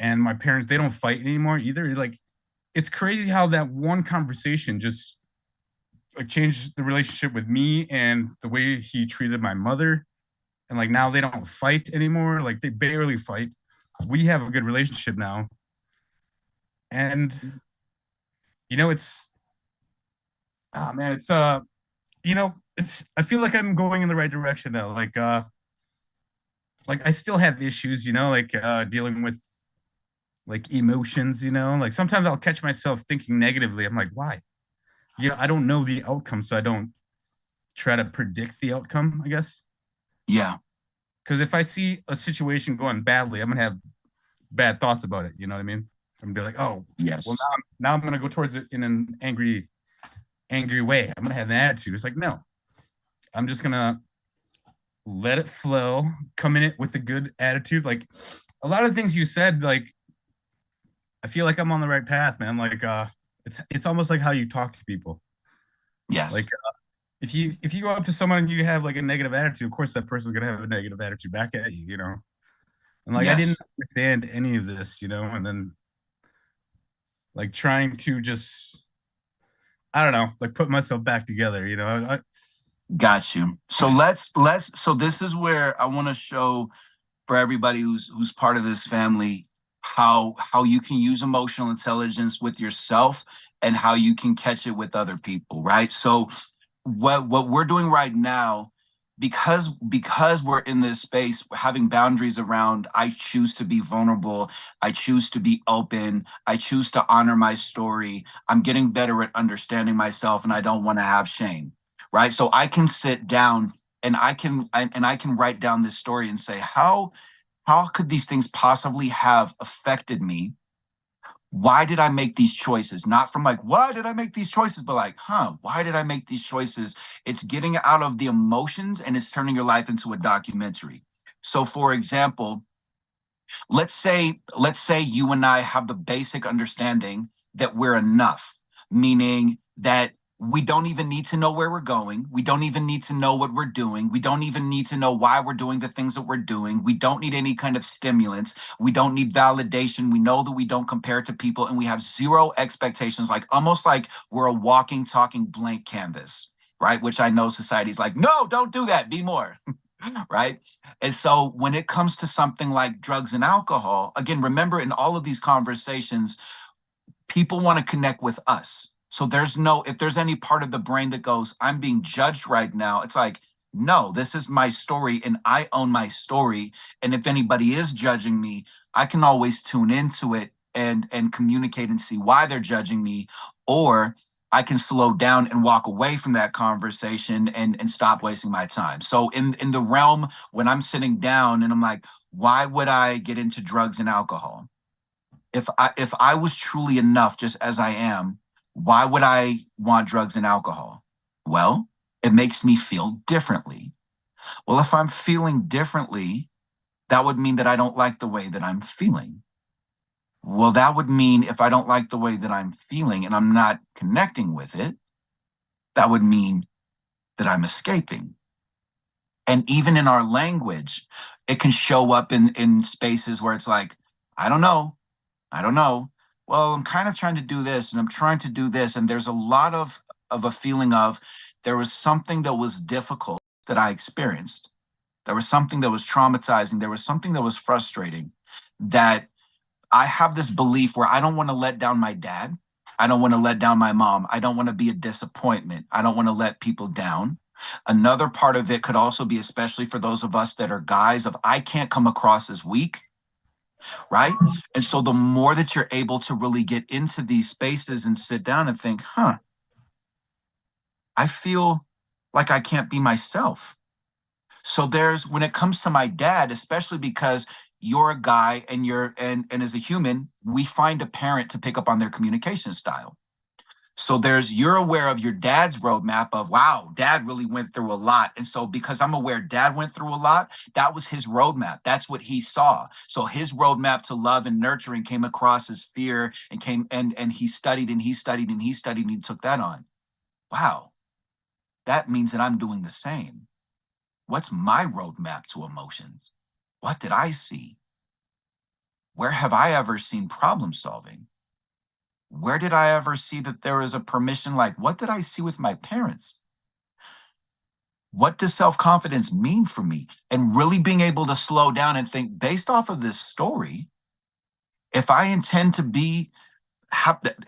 And my parents, they don't fight anymore either. Like it's crazy how that one conversation just like changed the relationship with me and the way he treated my mother. And like now they don't fight anymore. Like they barely fight. We have a good relationship now. And you know, it's oh man, it's you know, it's I feel like I'm going in the right direction now. Like I still have issues, you know, like dealing with like emotions, you know. Like sometimes I'll catch myself thinking negatively. I'm like, why? You know, I don't know the outcome, so I don't try to predict the outcome, I guess. Yeah. Because if I see a situation going badly, I'm gonna have bad thoughts about it. You know what I mean? I'm gonna be like, oh, well Yes. now I'm gonna go towards it in an angry way. I'm gonna have an attitude. It's like, no, I'm just gonna let it flow, come in it with a good attitude. Like a lot of things you said, like I feel like I'm on the right path, man. Like it's almost like how you talk to people. Like Yes. if you go up to someone and you have like a negative attitude, of course that person's gonna have a negative attitude back at you, you know. And like I didn't Yes. understand any of this, you know, and then like trying to just I don't know, like put myself back together, you know. Got you. So so this is where I want to show for everybody who's part of this family how you can use emotional intelligence with yourself and how you can catch it with other people, right? So what we're doing right now, because we're in this space having boundaries around, I choose to be vulnerable, I choose to be open, I choose to honor my story, I'm getting better at understanding myself, and I don't want to have shame, right? So I can sit down and I can write down this story and say, how could these things possibly have affected me? Why did I make these choices? Not from like, why did I make these choices? But like, why did I make these choices? It's getting out of the emotions and it's turning your life into a documentary. So for example, let's say you and I have the basic understanding that we're enough, meaning that we don't even need to know where we're going. We don't even need to know what we're doing. We don't even need to know why we're doing the things that we're doing. We don't need any kind of stimulants. We don't need validation. We know that we don't compare to people and we have zero expectations, like almost like we're a walking, talking blank canvas, right? Which I know society's like, no, don't do that. Be more. Right? And so when it comes to something like drugs and alcohol, again, remember in all of these conversations, people want to connect with us. So if there's any part of the brain that goes, I'm being judged right now, it's like, no, this is my story and I own my story. And if anybody is judging me, I can always tune into it and communicate and see why they're judging me. Or I can slow down and walk away from that conversation and stop wasting my time. So in the realm when I'm sitting down and I'm like, why would I get into drugs and alcohol? If I was truly enough just as I am, why would I want drugs and alcohol? Well, it makes me feel differently. Well, if I'm feeling differently, that would mean that I don't like the way that I'm feeling. Well, that would mean if I don't like the way that I'm feeling and I'm not connecting with it, that would mean that I'm escaping. And even in our language, it can show up in spaces where it's like, I don't know, I don't know. Well, I'm kind of trying to do this and I'm trying to do this. And there's a lot of a feeling of there was something that was difficult that I experienced. There was something that was traumatizing. There was something that was frustrating that I have this belief where I don't want to let down my dad. I don't want to let down my mom. I don't want to be a disappointment. I don't want to let people down. Another part of it could also be, especially for those of us that are guys, of I can't come across as weak, right? And so the more that you're able to really get into these spaces and sit down and think, huh, I feel like I can't be myself. So there's when it comes to my dad, especially because you're a guy and and as a human, we find a parent to pick up on their communication style. So there's you're aware of your dad's roadmap of wow, dad really went through a lot. And so because I'm aware dad went through a lot, that was his roadmap. That's what he saw. So his roadmap to love and nurturing came across as fear and came and he studied and he studied and he studied and he took that on. Wow, that means that I'm doing the same. What's my roadmap to emotions? What did I see? Where have I ever seen problem solving? Where did I ever see that there is a permission? Like, what did I see with my parents? What does self confidence mean for me? And really being able to slow down and think based off of this story, if I intend to be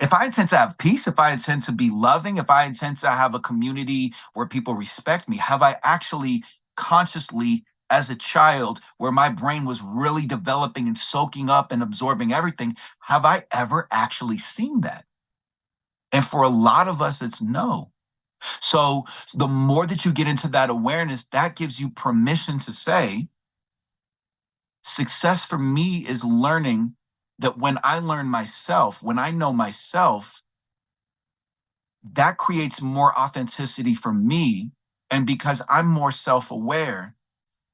if I intend to have peace, if I intend to be loving, if I intend to have a community where people respect me, have I actually consciously, as a child, where my brain was really developing and soaking up and absorbing everything, have I ever actually seen that? And for a lot of us, it's no. So the more that you get into that awareness, that gives you permission to say, success for me is learning that when I learn myself, when I know myself, that creates more authenticity for me. And because I'm more self aware,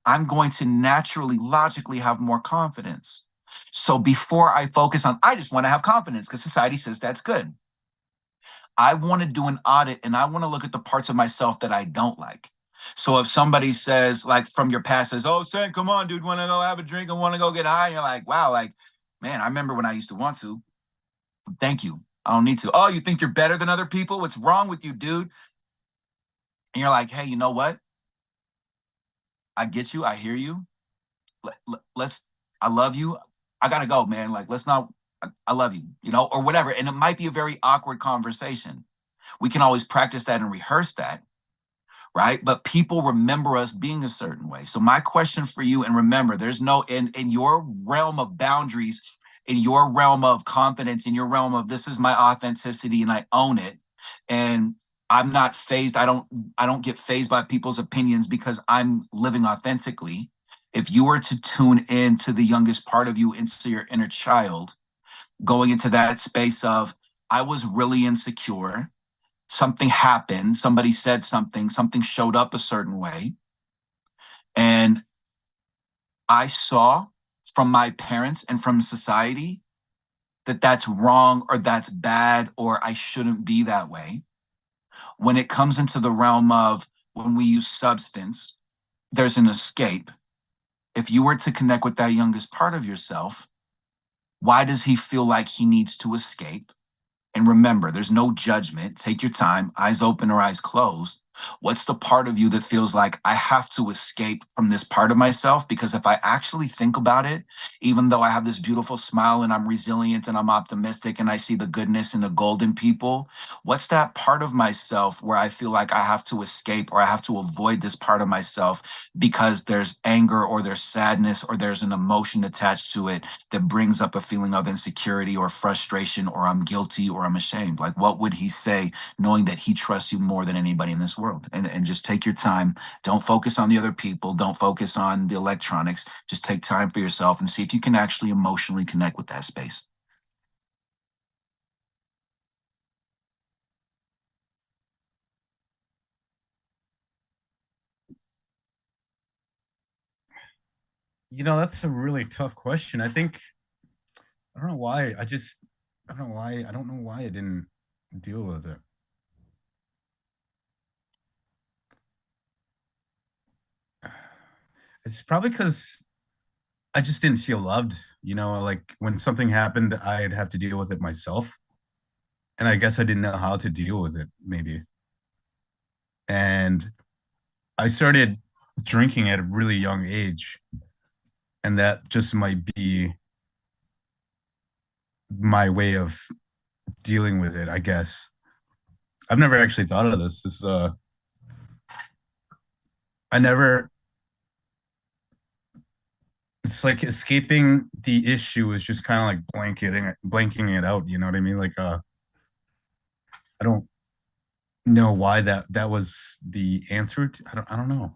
I'm going to naturally, logically have more confidence. So before I focus on, I just want to have confidence because society says that's good. I want to do an audit and I want to look at the parts of myself that I don't like. So if somebody says, like from your past, says, "Oh, Sam, come on, dude, want to go have a drink and want to go get high," and you're like, "Wow, like, man, I remember when I used to want to. Thank you. I don't need to. Oh, you think you're better than other people? What's wrong with you, dude?" And you're like, "Hey, you know what? I get you. I hear you. Let's. I love you. I gotta go, man. Like, let's not. I love you, or whatever." And it might be a very awkward conversation. We can always practice that and rehearse that, right? But people remember us being a certain way. So my question for you, and remember, there's no in your realm of boundaries, in your realm of confidence, in your realm of this is my authenticity and I own it. And I'm not phased. I don't get phased by people's opinions because I'm living authentically. If you were to tune in to the youngest part of you, into your inner child, going into that space of I was really insecure, something happened, somebody said something, something showed up a certain way. And I saw from my parents and from society that that's wrong or that's bad or I shouldn't be that way. When it comes into the realm of when we use substance, there's an escape. If you were to connect with that youngest part of yourself, why does he feel like he needs to escape? And remember, there's no judgment. Take your time, eyes open or eyes closed. What's the part of you that feels like I have to escape from this part of myself? Because if I actually think about it, even though I have this beautiful smile and I'm resilient and I'm optimistic and I see the goodness and the gold in people, what's that part of myself where I feel like I have to escape or I have to avoid this part of myself because there's anger or there's sadness or there's an emotion attached to it that brings up a feeling of insecurity or frustration or I'm guilty or I'm ashamed? Like, what would he say knowing that he trusts you more than anybody in this world? And just take your time. Don't focus on the other people. Don't focus on the electronics. Just take time for yourself and see if you can actually emotionally connect with that space. That's a really tough question. I don't know why. I don't know why. I don't know why I didn't deal with it. It's probably because I just didn't feel loved. Like when something happened, I'd have to deal with it myself. And I guess I didn't know how to deal with it, maybe. And I started drinking at a really young age. And that just might be my way of dealing with it, I guess. I've never actually thought of this. I never, it's like escaping the issue is just kind of like blanking it out. You know what I mean? I don't know why that was the answer to, I don't know.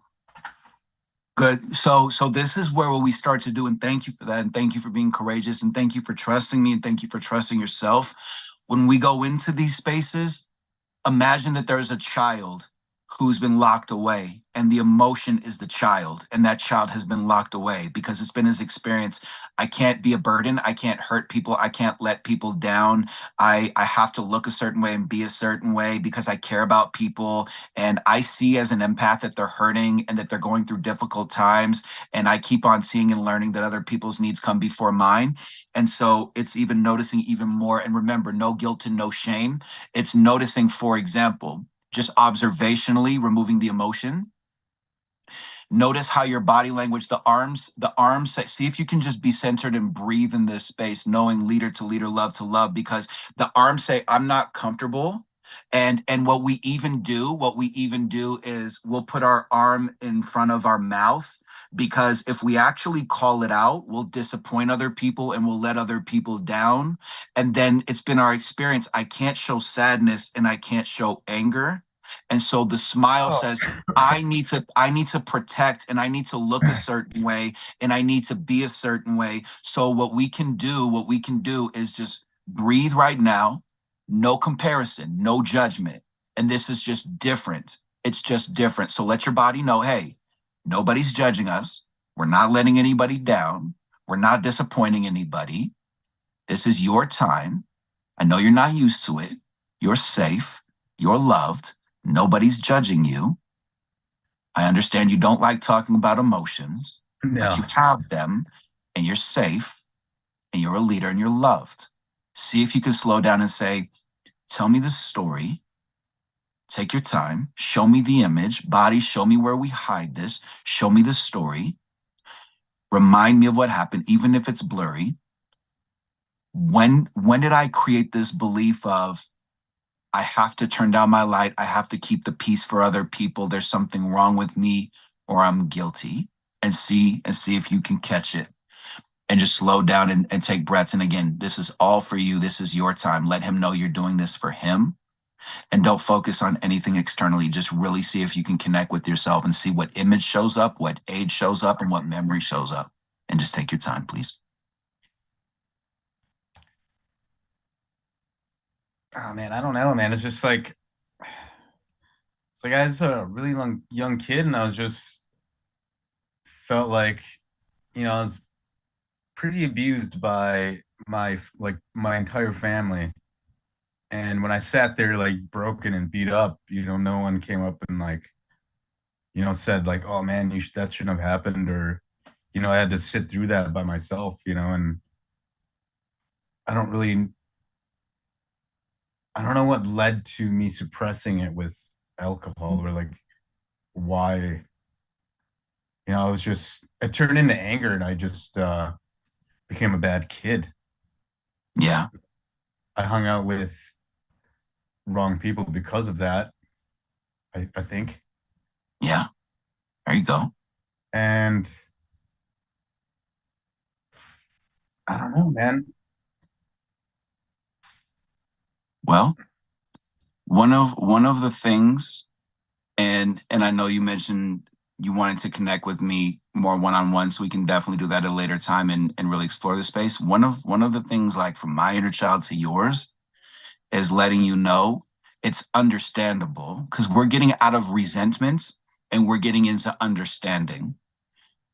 Good. So this is where we start to do, and thank you for that, and thank you for being courageous, and thank you for trusting me, and thank you for trusting yourself. When we go into these spaces, imagine that there's a child who's been locked away and the emotion is the child, and that child has been locked away because it's been his experience. I can't be a burden, I can't hurt people, I can't let people down. I have to look a certain way and be a certain way because I care about people, and I see as an empath that they're hurting and that they're going through difficult times, and I keep on seeing and learning that other people's needs come before mine. And so it's even noticing even more, and remember, no guilt and no shame. It's noticing, for example, just observationally removing the emotion. Notice how your body language, the arms, see if you can just be centered and breathe in this space, knowing leader to leader, love to love, because the arms say, I'm not comfortable. And what we even do is we'll put our arm in front of our mouth, because if we actually call it out, we'll disappoint other people and we'll let other people down. And then it's been our experience. I can't show sadness and I can't show anger. And so the smile Oh, says, I need to protect, and I need to look a certain way, and I need to be a certain way. So what we can do is just breathe right now. No comparison, no judgment. And this is just different. It's just different. So let your body know, hey, nobody's judging us. We're not letting anybody down. We're not disappointing anybody. This is your time. I know you're not used to it. You're safe. You're loved. Nobody's judging you. I understand you don't like talking about emotions, but you no. have them, and you're safe, and you're a leader, and you're loved. See if you can slow down and say, tell me the story. Take your time. Show me the image. Body, show me where we hide this. Show me the story. Remind me of what happened, even if it's blurry. When did I create this belief of I have to turn down my light. I have to keep the peace for other people. There's something wrong with me, or I'm guilty. And see if you can catch it, and just slow down and take breaths. And again, this is all for you. This is your time. Let him know you're doing this for him, and don't focus on anything externally. Just really see if you can connect with yourself and see what image shows up, what age shows up, and what memory shows up. And just take your time, please. Oh man, I don't know, man. It's like I was a really young kid, and I was just felt like, I was pretty abused by my entire family. And when I sat there like broken and beat up, no one came up and said like, "Oh man, that shouldn't have happened," or I had to sit through that by myself, and I don't really, I don't know what led to me suppressing it with alcohol, or like why, it turned into anger, and I just became a bad kid. Yeah. I hung out with wrong people because of that, I think. Yeah. There you go. And I don't know, man. Well, one of the things, and I know you mentioned you wanted to connect with me more one on one, so we can definitely do that at a later time and really explore the space. One of the things, like from my inner child to yours, is letting you know it's understandable, because we're getting out of resentment and we're getting into understanding.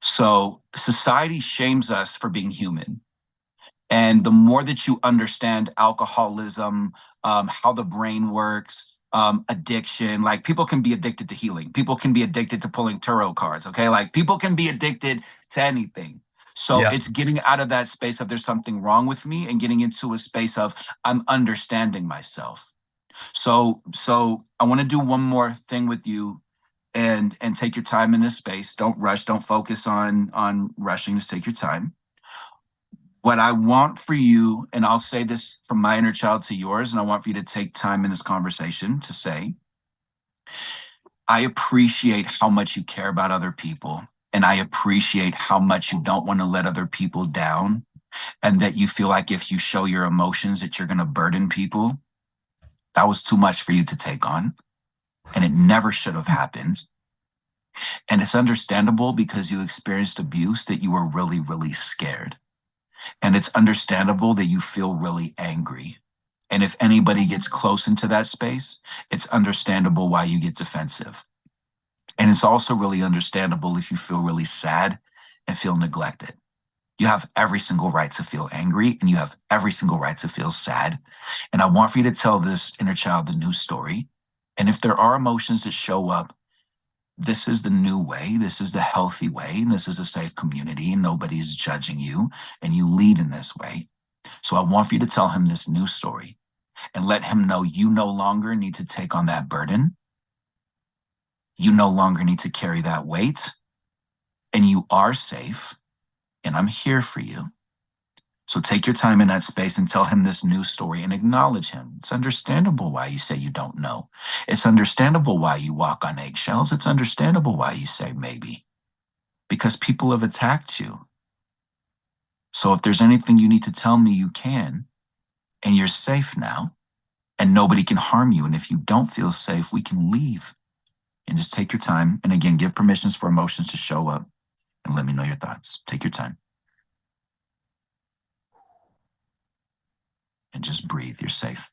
So society shames us for being human. And the more that you understand alcoholism, how the brain works, addiction, like people can be addicted to healing. People can be addicted to pulling tarot cards. Okay. Like people can be addicted to anything. So Yeah. it's getting out of that space of there's something wrong with me and getting into a space of I'm understanding myself. So I want to do one more thing with you and take your time in this space. Don't rush, don't focus on rushing, just take your time. What I want for you, and I'll say this from my inner child to yours, and I want for you to take time in this conversation to say, I appreciate how much you care about other people. And I appreciate how much you don't want to let other people down. And that you feel like if you show your emotions, that you're going to burden people. That was too much for you to take on. And it never should have happened. And it's understandable because you experienced abuse that you were really, really scared. And it's understandable that you feel really angry. And if anybody gets close into that space, it's understandable why you get defensive. And it's also really understandable if you feel really sad and feel neglected. You have every single right to feel angry and you have every single right to feel sad. And I want for you to tell this inner child the new story. And if there are emotions that show up, this is the new way. This is the healthy way. And this is a safe community. And nobody's judging you. And you lead in this way. So I want for you to tell him this new story and let him know you no longer need to take on that burden. You no longer need to carry that weight. And you are safe. And I'm here for you. So take your time in that space and tell him this new story and acknowledge him. It's understandable why you say you don't know. It's understandable why you walk on eggshells. It's understandable why you say maybe, because people have attacked you. So if there's anything you need to tell me, you can, and you're safe now, and nobody can harm you. And if you don't feel safe, we can leave and just take your time. And again, give permissions for emotions to show up and let me know your thoughts. Take your time. And just breathe. You're safe.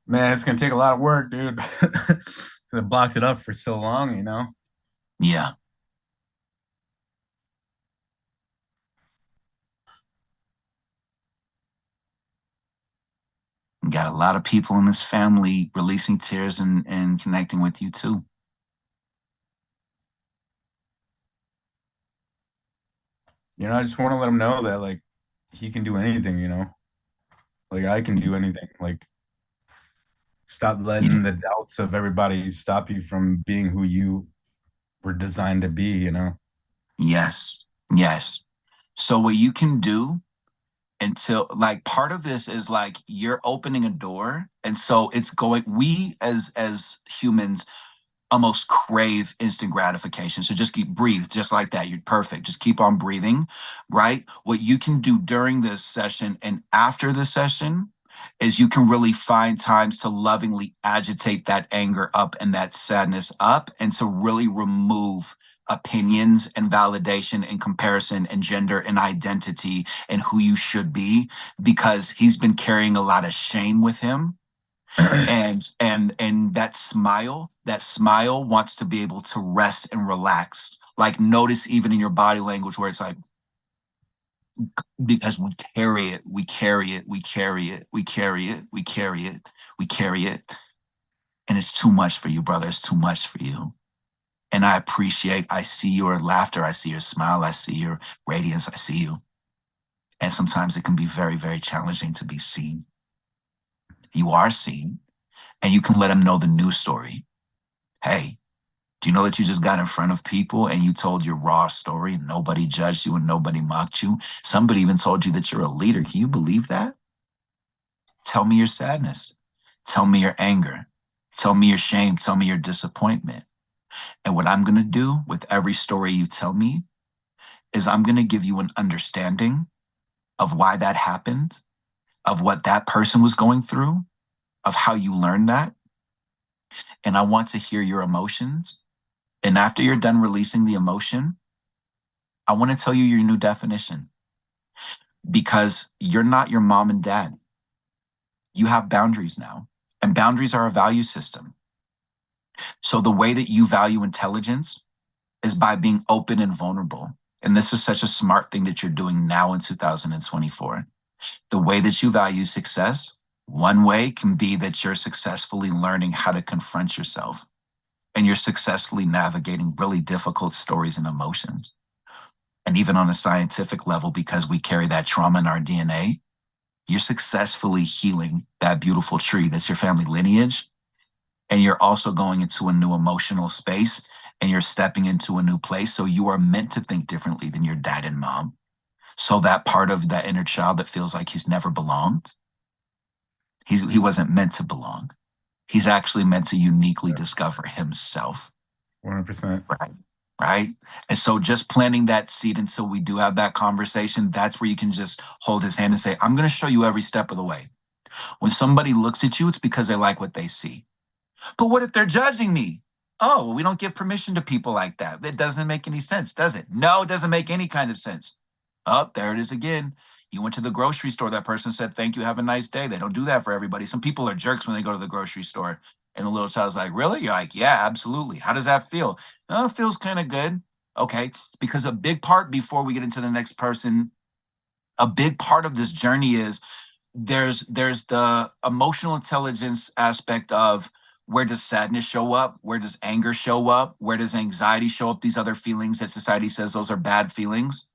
Man, it's gonna take a lot of work, dude. So I blocked it up for so long, you know. Yeah. Got a lot of people in this family releasing tears and connecting with you too. You know, I just want to let him know that like he can do anything, you know. Like I can do anything. Like stop Yeah. letting the doubts of everybody stop you from being who you were designed to be, you know. Yes. Yes. So what you can do until like part of this is like you're opening a door. And so it's going, we as humans almost crave instant gratification. So just keep breathe just like that. You're perfect. Just keep on breathing, right? What you can do during this session and after the session is you can really find times to lovingly agitate that anger up and that sadness up and to really remove opinions and validation and comparison and gender and identity and who you should be because he's been carrying a lot of shame with him and that smile wants to be able to rest and relax, like notice even in your body language where it's like because we carry it and it's too much for you, brother. It's too much for you. And I see your laughter, I see your smile, I see your radiance, I see you. And sometimes it can be very, very challenging to be seen. You are seen, and you can let them know the news story. Hey, do you know that you just got in front of people and you told your raw story and nobody judged you and nobody mocked you? Somebody even told you that you're a leader. Can you believe that? Tell me your sadness. Tell me your anger. Tell me your shame. Tell me your disappointment. And what I'm going to do with every story you tell me is I'm going to give you an understanding of why that happened, of what that person was going through, of how you learned that. And I want to hear your emotions. And after you're done releasing the emotion, I want to tell you your new definition because you're not your mom and dad. You have boundaries now. And boundaries are a value system. So the way that you value intelligence is by being open and vulnerable. And this is such a smart thing that you're doing now in 2024. The way that you value success, one way can be that you're successfully learning how to confront yourself and you're successfully navigating really difficult stories and emotions. And even on a scientific level, because we carry that trauma in our DNA, you're successfully healing that beautiful tree that's your family lineage. And you're also going into a new emotional space and you're stepping into a new place. So you are meant to think differently than your dad and mom. So that part of that inner child that feels like he's never belonged, he wasn't meant to belong. He's actually meant to uniquely discover himself. 100%. Right. Right. And so just planting that seed until we do have that conversation, that's where you can just hold his hand and say, I'm going to show you every step of the way. When somebody looks at you, it's because they like what they see. But what if they're judging me? Oh, well, we don't give permission to people like that. It doesn't make any sense, does it? No, it doesn't make any kind of sense. Oh, there it is again. You went to the grocery store. That person said, thank you. Have a nice day. They don't do that for everybody. Some people are jerks when they go to the grocery store. And the little child's like, really? You're like, yeah, absolutely. How does that feel? Oh, it feels kind of good. Okay. Because a big part before we get into the next person, a big part of this journey is there's the emotional intelligence aspect of where does sadness show up? Where does anger show up? Where does anxiety show up? These other feelings that society says those are bad feelings.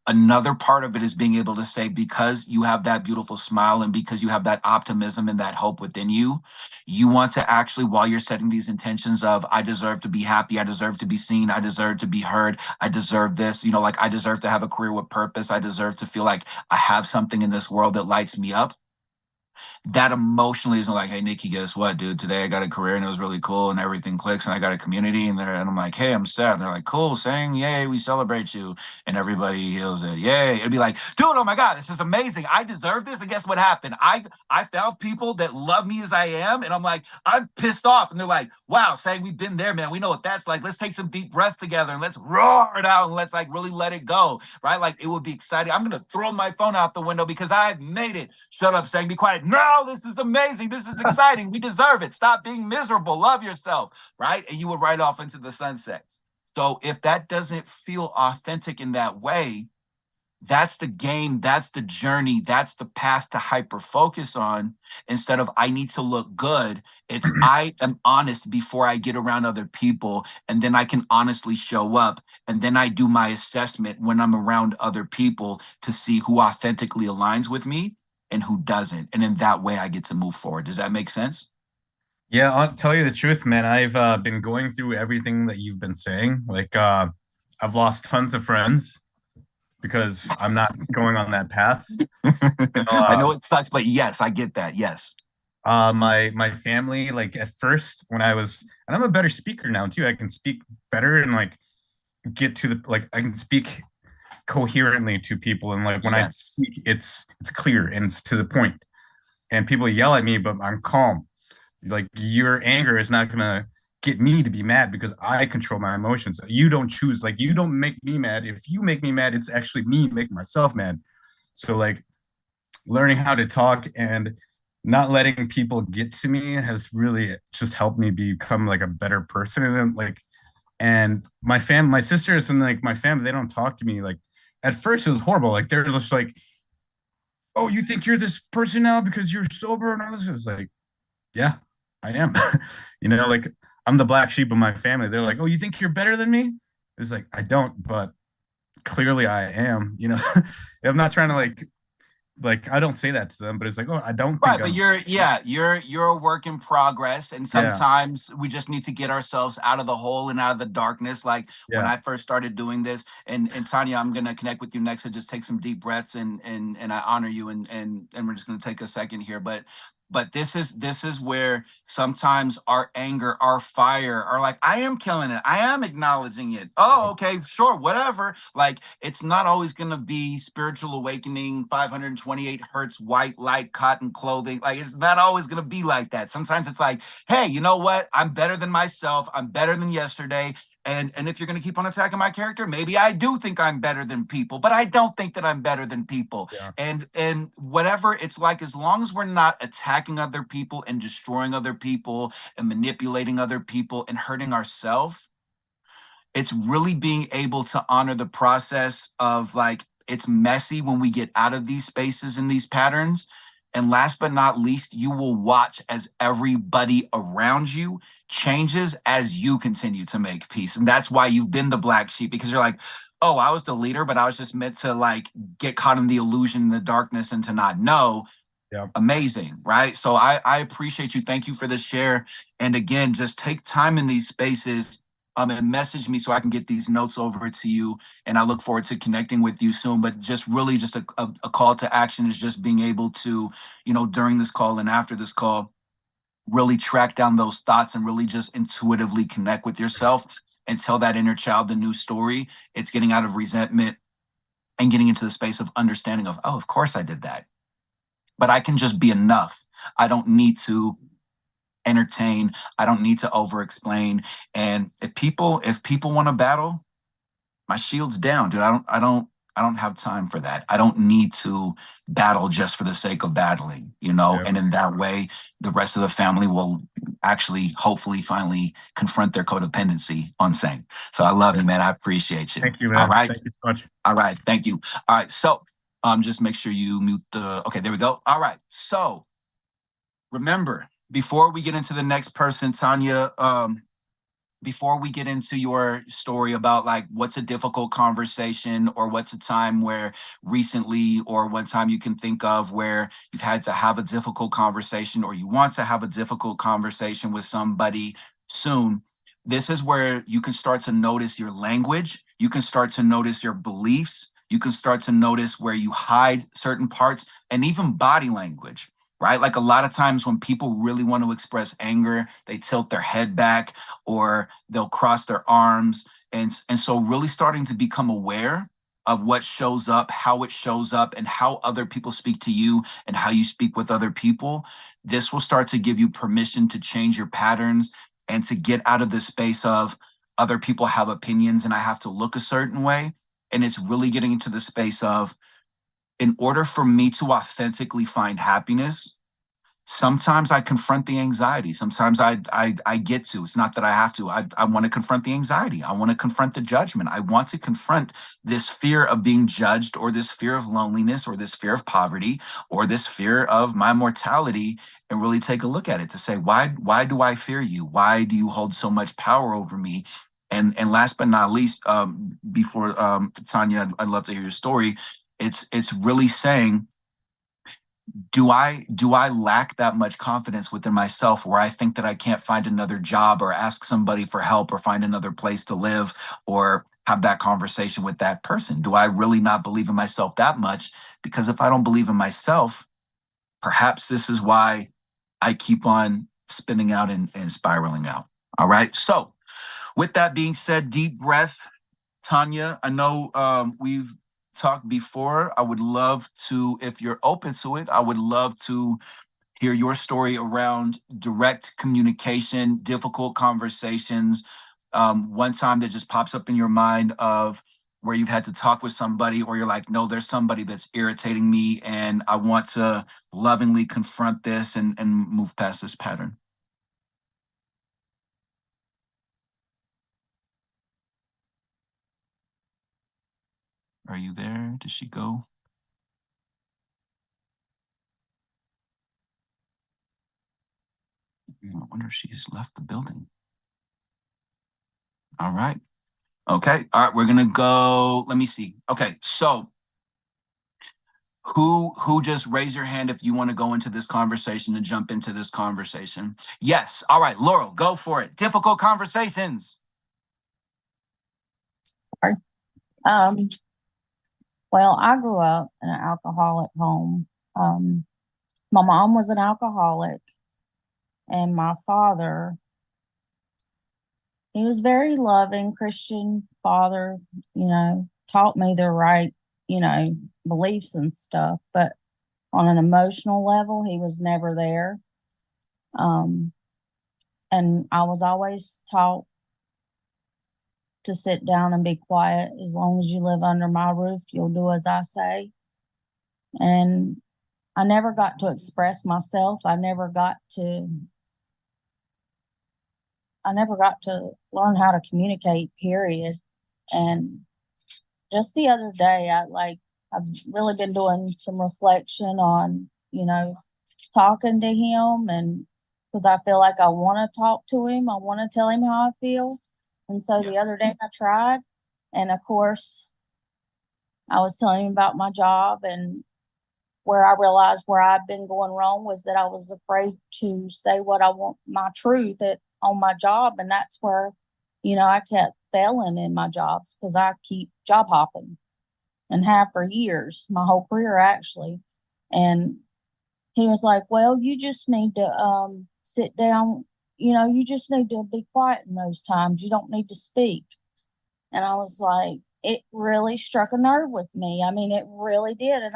Another part of it is being able to say, because you have that beautiful smile and because you have that optimism and that hope within you, you want to actually, while you're setting these intentions of, I deserve to be happy, I deserve to be seen, I deserve to be heard, I deserve this, like I deserve to have a career with purpose, I deserve to feel like I have something in this world that lights me up. That emotionally isn't like, hey, Nikki, guess what, dude? Today I got a career and it was really cool and everything clicks and I got a community and I'm like, hey, I'm sad. And they're like, cool, saying, yay, we celebrate you. And everybody heals it. Yay. It'd be like, dude, oh my God, this is amazing. I deserve this. And guess what happened? I found people that love me as I am. And I'm like, I'm pissed off. And they're like, wow, saying we've been there, man. We know what that's like. Let's take some deep breaths together and let's roar it out and let's like really let it go. Right? Like it would be exciting. I'm gonna throw my phone out the window because I've made it. Shut up, saying, be quiet. No, this is amazing. This is exciting. We deserve it. Stop being miserable. Love yourself. Right? And you would ride off into the sunset. So if that doesn't feel authentic in that way, that's the game, that's the journey, that's the path to hyper focus on. Instead of I need to look good, it's I am honest before I get around other people, and then I can honestly show up, and then I do my assessment when I'm around other people to see who authentically aligns with me and who doesn't, and in that way I get to move forward. Does that make sense? Yeah, I'll tell you the truth, man. I've been going through everything that you've been saying. Like, I've lost tons of friends because I'm not Yes. going on that path. I know it sucks, but yes, I get that. Yes. My family, like at first when I was, and I'm a better speaker now too. I can speak better and like get to the like I can speak coherently to people, and like when I Yes. speak, it's clear and it's to the point. And people yell at me, but I'm calm. Like your anger is not gonna get me to be mad because I control my emotions. You don't choose, like you don't make me mad. If you make me mad, it's actually me making myself mad. So like learning how to talk and not letting people get to me has really just helped me become like a better person. And then like and my sisters and like my family, they don't talk to me. Like at first it was horrible. Like they're just like, oh, you think you're this person now because you're sober and all this. It was like, yeah, I am. Like I'm the black sheep of my family. They're like, oh, you think you're better than me? It's like, I don't, but clearly I am. I'm not trying to like I don't say that to them, but it's like, oh, I don't Right, think but I'm. you're a work in progress, and Yeah, sometimes we just need to get ourselves out of the hole and out of the darkness. Like when yeah, I first started doing this, and Tanya, I'm gonna connect with you next to just take some deep breaths and I honor you and we're just gonna take a second here, but this is where sometimes our anger, our fire, are like, I am killing it. I am acknowledging it. Oh, okay, sure, whatever. Like, it's not always going to be spiritual awakening, 528 hertz, white light, cotton clothing. Like, it's not always going to be like that. Sometimes it's like, hey, you know what? I'm better than myself. I'm better than yesterday. And if you're going to keep on attacking my character, maybe I do think I'm better than people, but I don't think that I'm better than people. Yeah. And whatever it's like, as long as we're not attacking other people and destroying other people and manipulating other people and hurting ourselves, it's really being able to honor the process of, like, it's messy when we get out of these spaces and these patterns. And last but not least, you will watch as everybody around you changes as you continue to make peace. And that's why you've been the black sheep, because you're like, oh, I was the leader, but I was just meant to, like, get caught in the illusion, the darkness, and to not know. Yeah. Amazing, right? So I appreciate you. Thank you for the share. And again, just take time in these spaces, and message me so I can get these notes over to you. And I look forward to connecting with you soon. But just really, just a call to action is just being able to, during this call and after this call, really track down those thoughts and really just intuitively connect with yourself and tell that inner child the new story. It's getting out of resentment and getting into the space of understanding of, oh, of course I did that, but I can just be enough. I don't need to entertain. I don't need to over explain. And if people want to battle, my shield's down, dude. I don't have time for that. I don't need to battle just for the sake of battling, Yeah. and in that way, the rest of the family will actually, hopefully, finally confront their codependency on Saint. So I love you, man. I appreciate you. Thank you, man. All right. Thank you so much. All right. Thank you. All right. So just make sure you mute the, okay, there we go. All right. So remember, before we get into the next person, Tanya, before we get into your story about, like, what's a difficult conversation, or what's a time where recently, or one time you can think of where you've had to have a difficult conversation, or you want to have a difficult conversation with somebody soon, this is where you can start to notice your language. You can start to notice your beliefs. You can start to notice where you hide certain parts, and even body language, right? Like, a lot of times when people really want to express anger, they tilt their head back or they'll cross their arms. And so really starting to become aware of what shows up, how it shows up, and how other people speak to you and how you speak with other people. This will start to give you permission to change your patterns and to get out of the space of other people have opinions and I have to look a certain way. And it's really getting into the space of, in order for me to authentically find happiness, sometimes I confront the anxiety. Sometimes I get to. It's not that I have to. I want to confront the anxiety. I want to confront the judgment. I want to confront this fear of being judged, or this fear of loneliness, or this fear of poverty, or this fear of my mortality, and really take a look at it to say, why do I fear you? Why do you hold so much power over me? And last but not least, before Tanya, I'd love to hear your story. It's really saying, do I lack that much confidence within myself where I think that I can't find another job, or ask somebody for help, or find another place to live, or have that conversation with that person? Do I really not believe in myself that much? Because if I don't believe in myself, perhaps this is why I keep on spinning out and spiraling out. All right. So with that being said, deep breath. Tanya, I know we've talked before. I would love to, if you're open to it, I would love to hear your story around direct communication, difficult conversations. One time that just pops up in your mind of where you've had to talk with somebody, or you're like, no, there's somebody that's irritating me and I want to lovingly confront this and move past this pattern. Are you there? Did she go? I wonder if she's left the building. All right. Okay. All right. We're gonna go. Let me see. Okay. So who just raise your hand if you want to go into this conversation and jump into this conversation? Yes. All right, Laurel, go for it. Difficult conversations. Um, well, I grew up in an alcoholic home. My mom was an alcoholic, and my father, he was very loving Christian father, taught me the right, beliefs and stuff, but on an emotional level, he was never there. And I was always taught to sit down and be quiet. As long as you live under my roof, you'll do as I say. And I never got to express myself. I never got to learn how to communicate, period. And just the other day, I've really been doing some reflection on, talking to him, and because I feel like I want to talk to him, I want to tell him how I feel. And so the other day I tried, and of course, I was telling him about my job, and where I realized where I've been going wrong was that I was afraid to say what I want, my truth on my job. And that's where, I kept failing in my jobs because I keep job hopping and have for years, my whole career actually. And he was like, well, you just need to sit down. You just need to be quiet in those times. You don't need to speak. And I was like, it really struck a nerve with me. I mean, it really did. And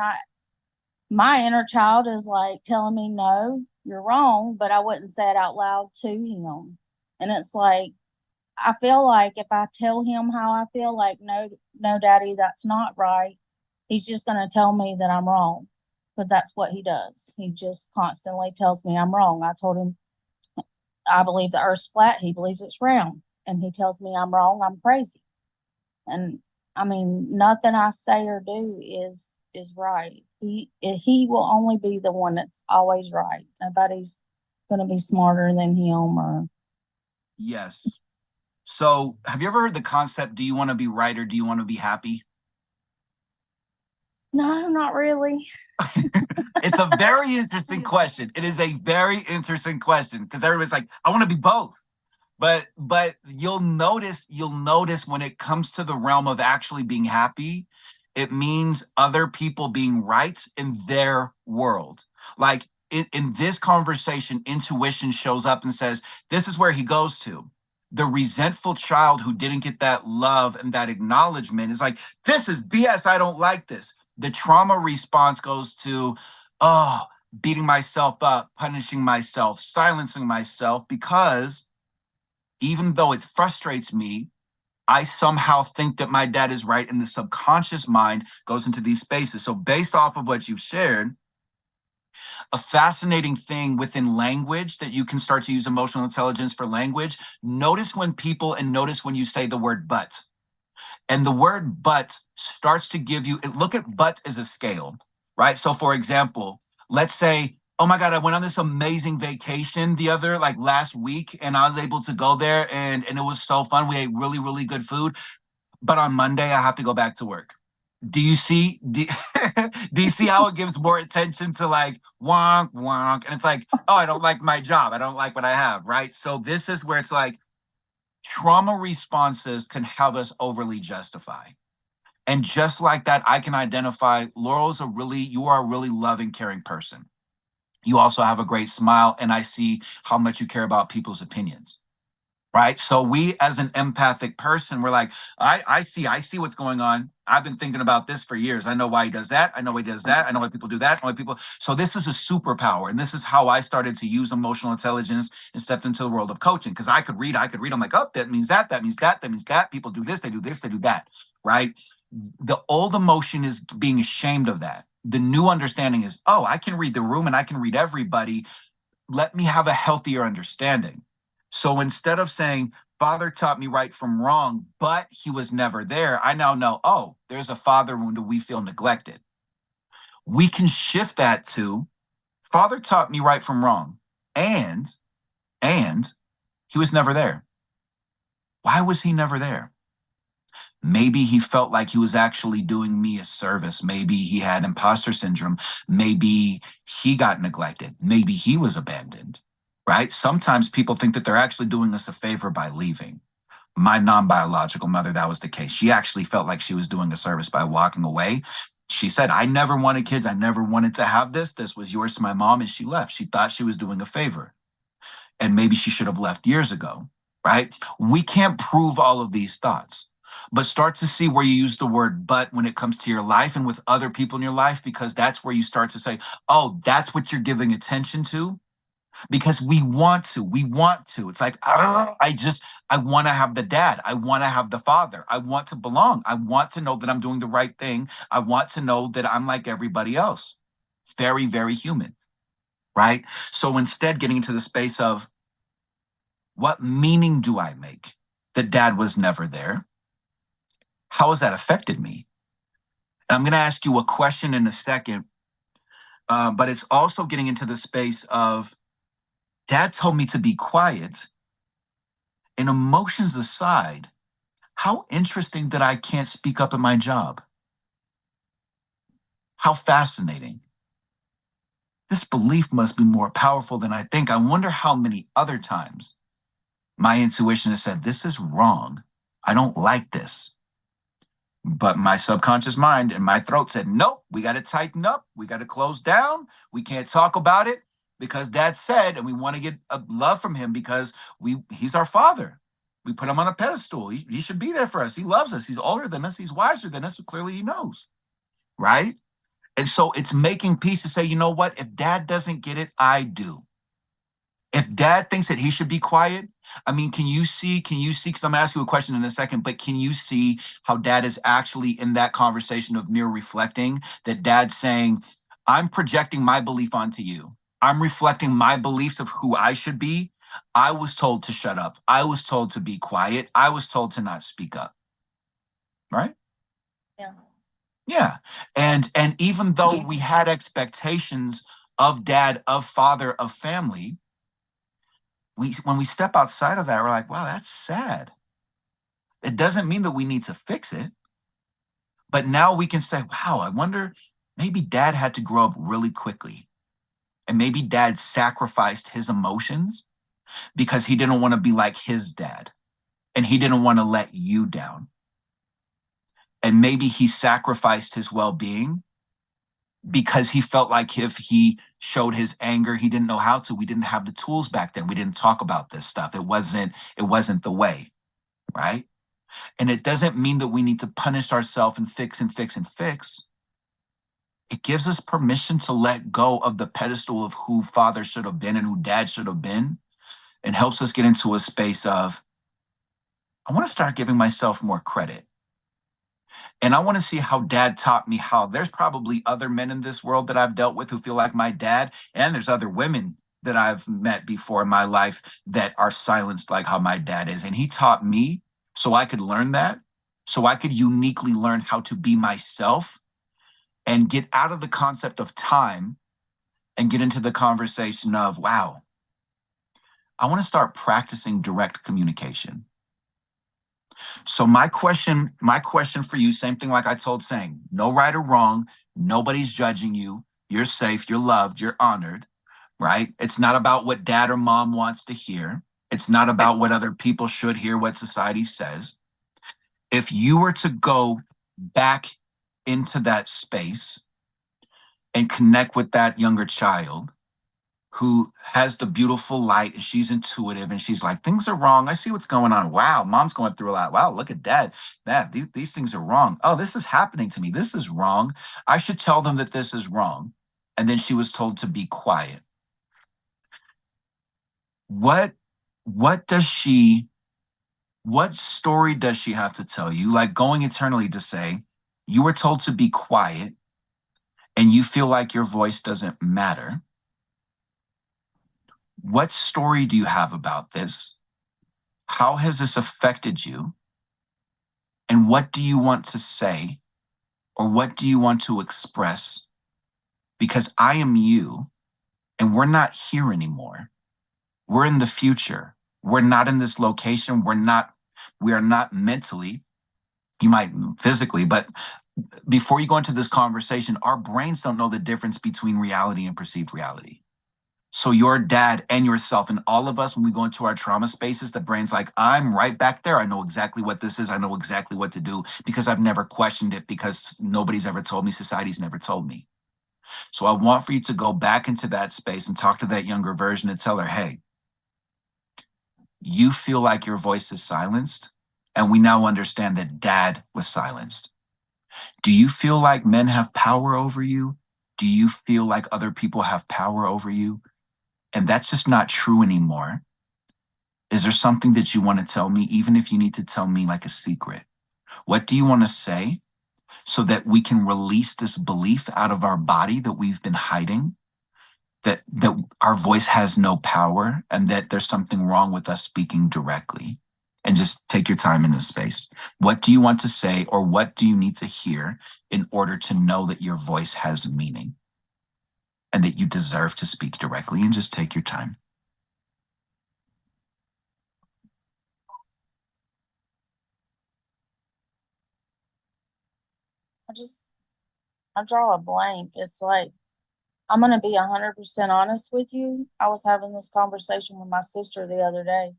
my inner child is like telling me, no, you're wrong, but I wouldn't say it out loud to him. And it's like, I feel like if I tell him how I feel, like, no, no, daddy, that's not right, he's just going to tell me that I'm wrong, because that's what he does. He just constantly tells me I'm wrong. I told him I believe the earth's flat. He believes it's round. And he tells me I'm wrong. I'm crazy. And I mean, nothing I say or do is right. He will only be the one that's always right. Nobody's going to be smarter than him. Or Yes. So have you ever heard the concept, do you want to be right or do you want to be happy? no, not really. It's a very interesting question. It is a very interesting question because everybody's like, I want to be both. But you'll notice when it comes to the realm of actually being happy, it means other people being right in their world. Like in this conversation, intuition shows up and says, this is where he goes to. The resentful child who didn't get that love and that acknowledgement is like, this is BS. I don't like this. The trauma response goes to, oh, beating myself up, punishing myself, silencing myself, because even though it frustrates me, I somehow think that my dad is right, and the subconscious mind goes into these spaces. So based off of what you've shared, a fascinating thing within language that you can start to use emotional intelligence for language, notice when you say the word but. And the word but starts to give you, look at but as a scale, right? So for example, let's say, oh my God, I went on this amazing vacation last week, and I was able to go there and it was so fun. We ate really, really good food. But on Monday, I have to go back to work. Do you see do you see how it gives more attention to like wonk wonk? And it's like, oh, I don't like my job. I don't like what I have, right? So this is where it's like trauma responses can have us overly justify. And just like that, I can identify you are a really loving, caring person. You also have a great smile, and I see how much you care about people's opinions. Right. So we, as an empathic person, we're like, I see what's going on. I've been thinking about this for years. I know why he does that. I know why he does that. I know why people do that. I know why people. So this is a superpower. And this is how I started to use emotional intelligence and stepped into the world of coaching. Because I could read. I'm like, oh, that means that. That means that. That means that. People do this. They do this. They do that. Right. The old emotion is being ashamed of that. The new understanding is, oh, I can read the room and I can read everybody. Let me have a healthier understanding. So instead of saying, Father taught me right from wrong, but he was never there, I now know, oh, there's a father wound, we feel neglected. We can shift that to, Father taught me right from wrong, and he was never there. Why was he never there? Maybe he felt like he was actually doing me a service. Maybe he had imposter syndrome. Maybe he got neglected. Maybe he was abandoned. Right? Sometimes people think that they're actually doing us a favor by leaving. My non-biological mother, that was the case. She actually felt like she was doing a service by walking away. She said, I never wanted kids. I never wanted to have this. This was yours to my mom. And she left. She thought she was doing a favor. And maybe she should have left years ago. Right? We can't prove all of these thoughts, but start to see where you use the word but when it comes to your life and with other people in your life, because that's where you start to say, oh, that's what you're giving attention to. because we want to. It's like, "Ah, I want to have the dad. I want to have the father. I want to belong. I want to know that I'm doing the right thing. I want to know that I'm like everybody else. Very, very human, right? So instead, getting into the space of what meaning do I make that dad was never there? How has that affected me? And I'm going to ask you a question in a second, but it's also getting into the space of dad told me to be quiet. And emotions aside, how interesting that I can't speak up at my job. How fascinating. This belief must be more powerful than I think. I wonder how many other times my intuition has said, this is wrong. I don't like this. But my subconscious mind and my throat said, nope, we got to tighten up. We got to close down. We can't talk about it because dad said, and we want to get a love from him because he's our father. We put him on a pedestal. He should be there for us. He loves us. He's older than us. He's wiser than us. So clearly he knows. Right. And so it's making peace to say, you know what? If dad doesn't get it, I do. If dad thinks that he should be quiet, I mean, can you see, because I'm gonna ask you a question in a second, but can you see how dad is actually in that conversation of mirror reflecting, that dad's saying, I'm projecting my belief onto you. I'm reflecting my beliefs of who I should be. I was told to shut up. I was told to be quiet. I was told to not speak up. Right? Yeah. Yeah. And even though we had expectations of dad, of father, of family, when we step outside of that, we're like, wow, that's sad. It doesn't mean that we need to fix it. But now we can say, wow, I wonder, maybe dad had to grow up really quickly. And maybe dad sacrificed his emotions because he didn't want to be like his dad. And he didn't want to let you down. And maybe he sacrificed his well-being because he felt like if he showed his anger, he didn't know how to. We didn't have the tools back then. We didn't talk about this stuff. It wasn't the way, right? And it doesn't mean that we need to punish ourselves and fix and fix and fix. It gives us permission to let go of the pedestal of who father should have been and who dad should have been, and helps us get into a space of, I want to start giving myself more credit. And I want to see how dad taught me how. There's probably other men in this world that I've dealt with who feel like my dad, and there's other women that I've met before in my life that are silenced like how my dad is. And he taught me so I could learn that, so I could uniquely learn how to be myself and get out of the concept of time and get into the conversation of, wow, I want to start practicing direct communication. So my question for you, same thing like I told Sang, no right or wrong, nobody's judging you. You're safe, you're loved, you're honored, right? It's not about what dad or mom wants to hear. It's not about what other people should hear, what society says. If you were to go back into that space and connect with that younger child who has the beautiful light and she's intuitive and she's like, things are wrong. I see what's going on. Wow, mom's going through a lot. Wow, look at dad. Dad, these things are wrong. Oh, this is happening to me. This is wrong. I should tell them that this is wrong. And then she was told to be quiet. What story does she have to tell you? Like going eternally to say, you were told to be quiet and you feel like your voice doesn't matter. What story do you have about this? How has this affected you? And what do you want to say? Or what do you want to express? Because I am you, and we're not here anymore. We're in the future. We're not in this location. We are not mentally, you might physically, but before you go into this conversation, our brains don't know the difference between reality and perceived reality. So your dad and yourself and all of us, when we go into our trauma spaces, the brain's like, I'm right back there. I know exactly what this is. I know exactly what to do because I've never questioned it, because nobody's ever told me, society's never told me. So I want for you to go back into that space and talk to that younger version and tell her, hey, you feel like your voice is silenced, and we now understand that dad was silenced. Do you feel like men have power over you? Do you feel like other people have power over you? and that's just not true anymore. Is there something that you want to tell me, even if you need to tell me like a secret? What do you want to say so that we can release this belief out of our body that we've been hiding, that our voice has no power and that there's something wrong with us speaking directly? And just take your time in this space. What do you want to say, or what do you need to hear in order to know that your voice has meaning and that you deserve to speak directly? And just take your time. I draw a blank. It's like, I'm gonna be 100% honest with you. I was having this conversation with my sister the other day.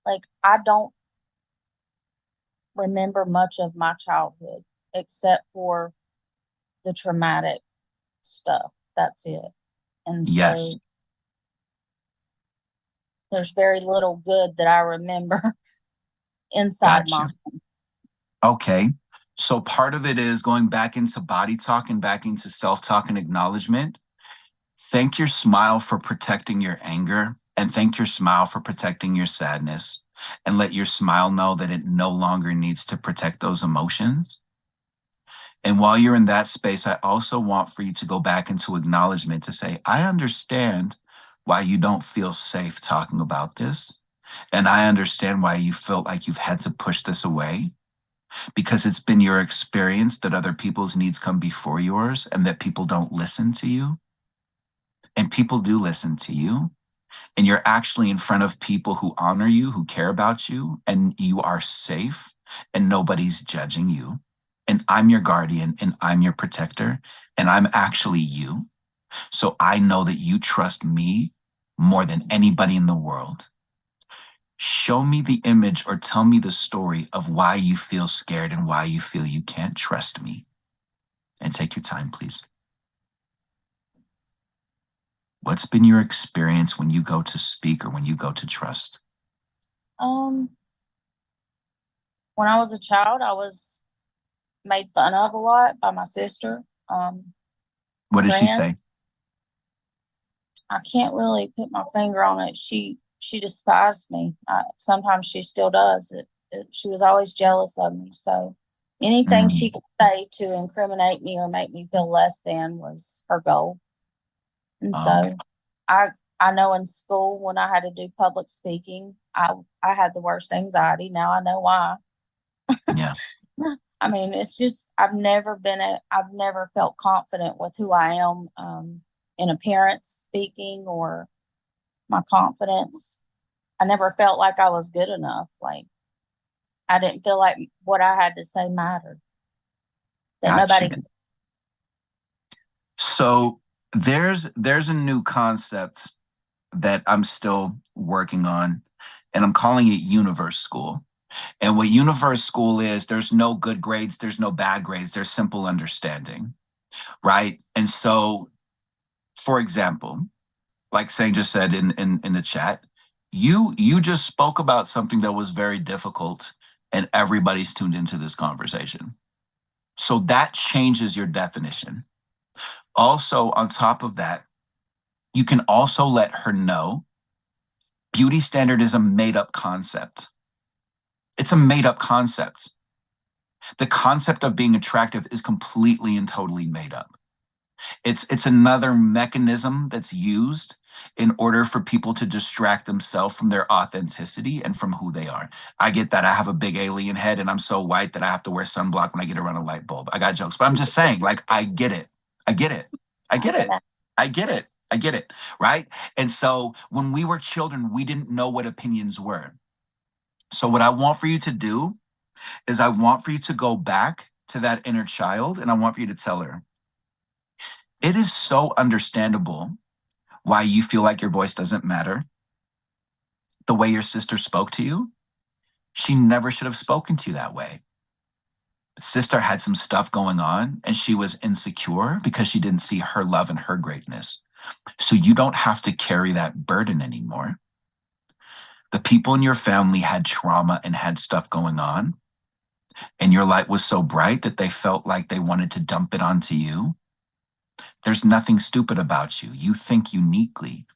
Like, I don't remember much of my childhood except for the traumatic stuff. That's it. And Yes. so there's very little good that I remember inside Gotcha. my. Okay. So part of it is going back into body talk and back into self-talk and acknowledgement. Thank your smile for protecting your anger, and thank your smile for protecting your sadness, and let your smile know that it no longer needs to protect those emotions. And while you're in that space, I also want for you to go back into acknowledgement to say, I understand why you don't feel safe talking about this. And I understand why you felt like you've had to push this away, because it's been your experience that other people's needs come before yours and that people don't listen to you. And people do listen to you. And you're actually in front of people who honor you, who care about you, and you are safe and nobody's judging you. And I'm your guardian and I'm your protector and I'm actually you. So I know that you trust me more than anybody in the world. Show me the image or tell me the story of why you feel scared and why you feel you can't trust me. And take your time, please. What's been your experience when you go to speak or when you go to trust? When I was a child, I was made fun of a lot by my sister. What does she Friends. say? I can't really put my finger on it. She despised me. Sometimes she still does. She was always jealous of me. So anything she could say to incriminate me or make me feel less than was her goal. And Okay. so I know in school when I had to do public speaking, I had the worst anxiety. Now I know why. Yeah. I mean, it's just I've never felt confident with who I am in appearance speaking or my confidence. I never felt like I was good enough. Like I didn't feel like what I had to say mattered. That Gotcha. nobody. So there's a new concept that I'm still working on, and I'm calling it Universe School. And what Universe School is, there's no good grades, there's no bad grades, there's simple understanding, right? And so, for example, like Sang just said in the chat, you just spoke about something that was very difficult, and everybody's tuned into this conversation. So that changes your definition. Also, on top of that, you can also let her know beauty standard is a made up concept. It's a made up concept. The concept of being attractive is completely and totally made up. It's another mechanism that's used in order for people to distract themselves from their authenticity and from who they are. I get that. I have a big alien head and I'm so white that I have to wear sunblock when I get around a light bulb. I got jokes, but I'm just saying, like, I get it. I get it. I get it. I get it. I get it. Right. And so when we were children, we didn't know what opinions were. So what I want for you to do is I want for you to go back to that inner child and I want for you to tell her, it is so understandable why you feel like your voice doesn't matter. The way your sister spoke to you, she never should have spoken to you that way. Sister had some stuff going on and she was insecure because she didn't see her love and her greatness. So you don't have to carry that burden anymore. The people in your family had trauma and had stuff going on, and your light was so bright that they felt like they wanted to dump it onto you. There's nothing stupid about you. You think uniquely.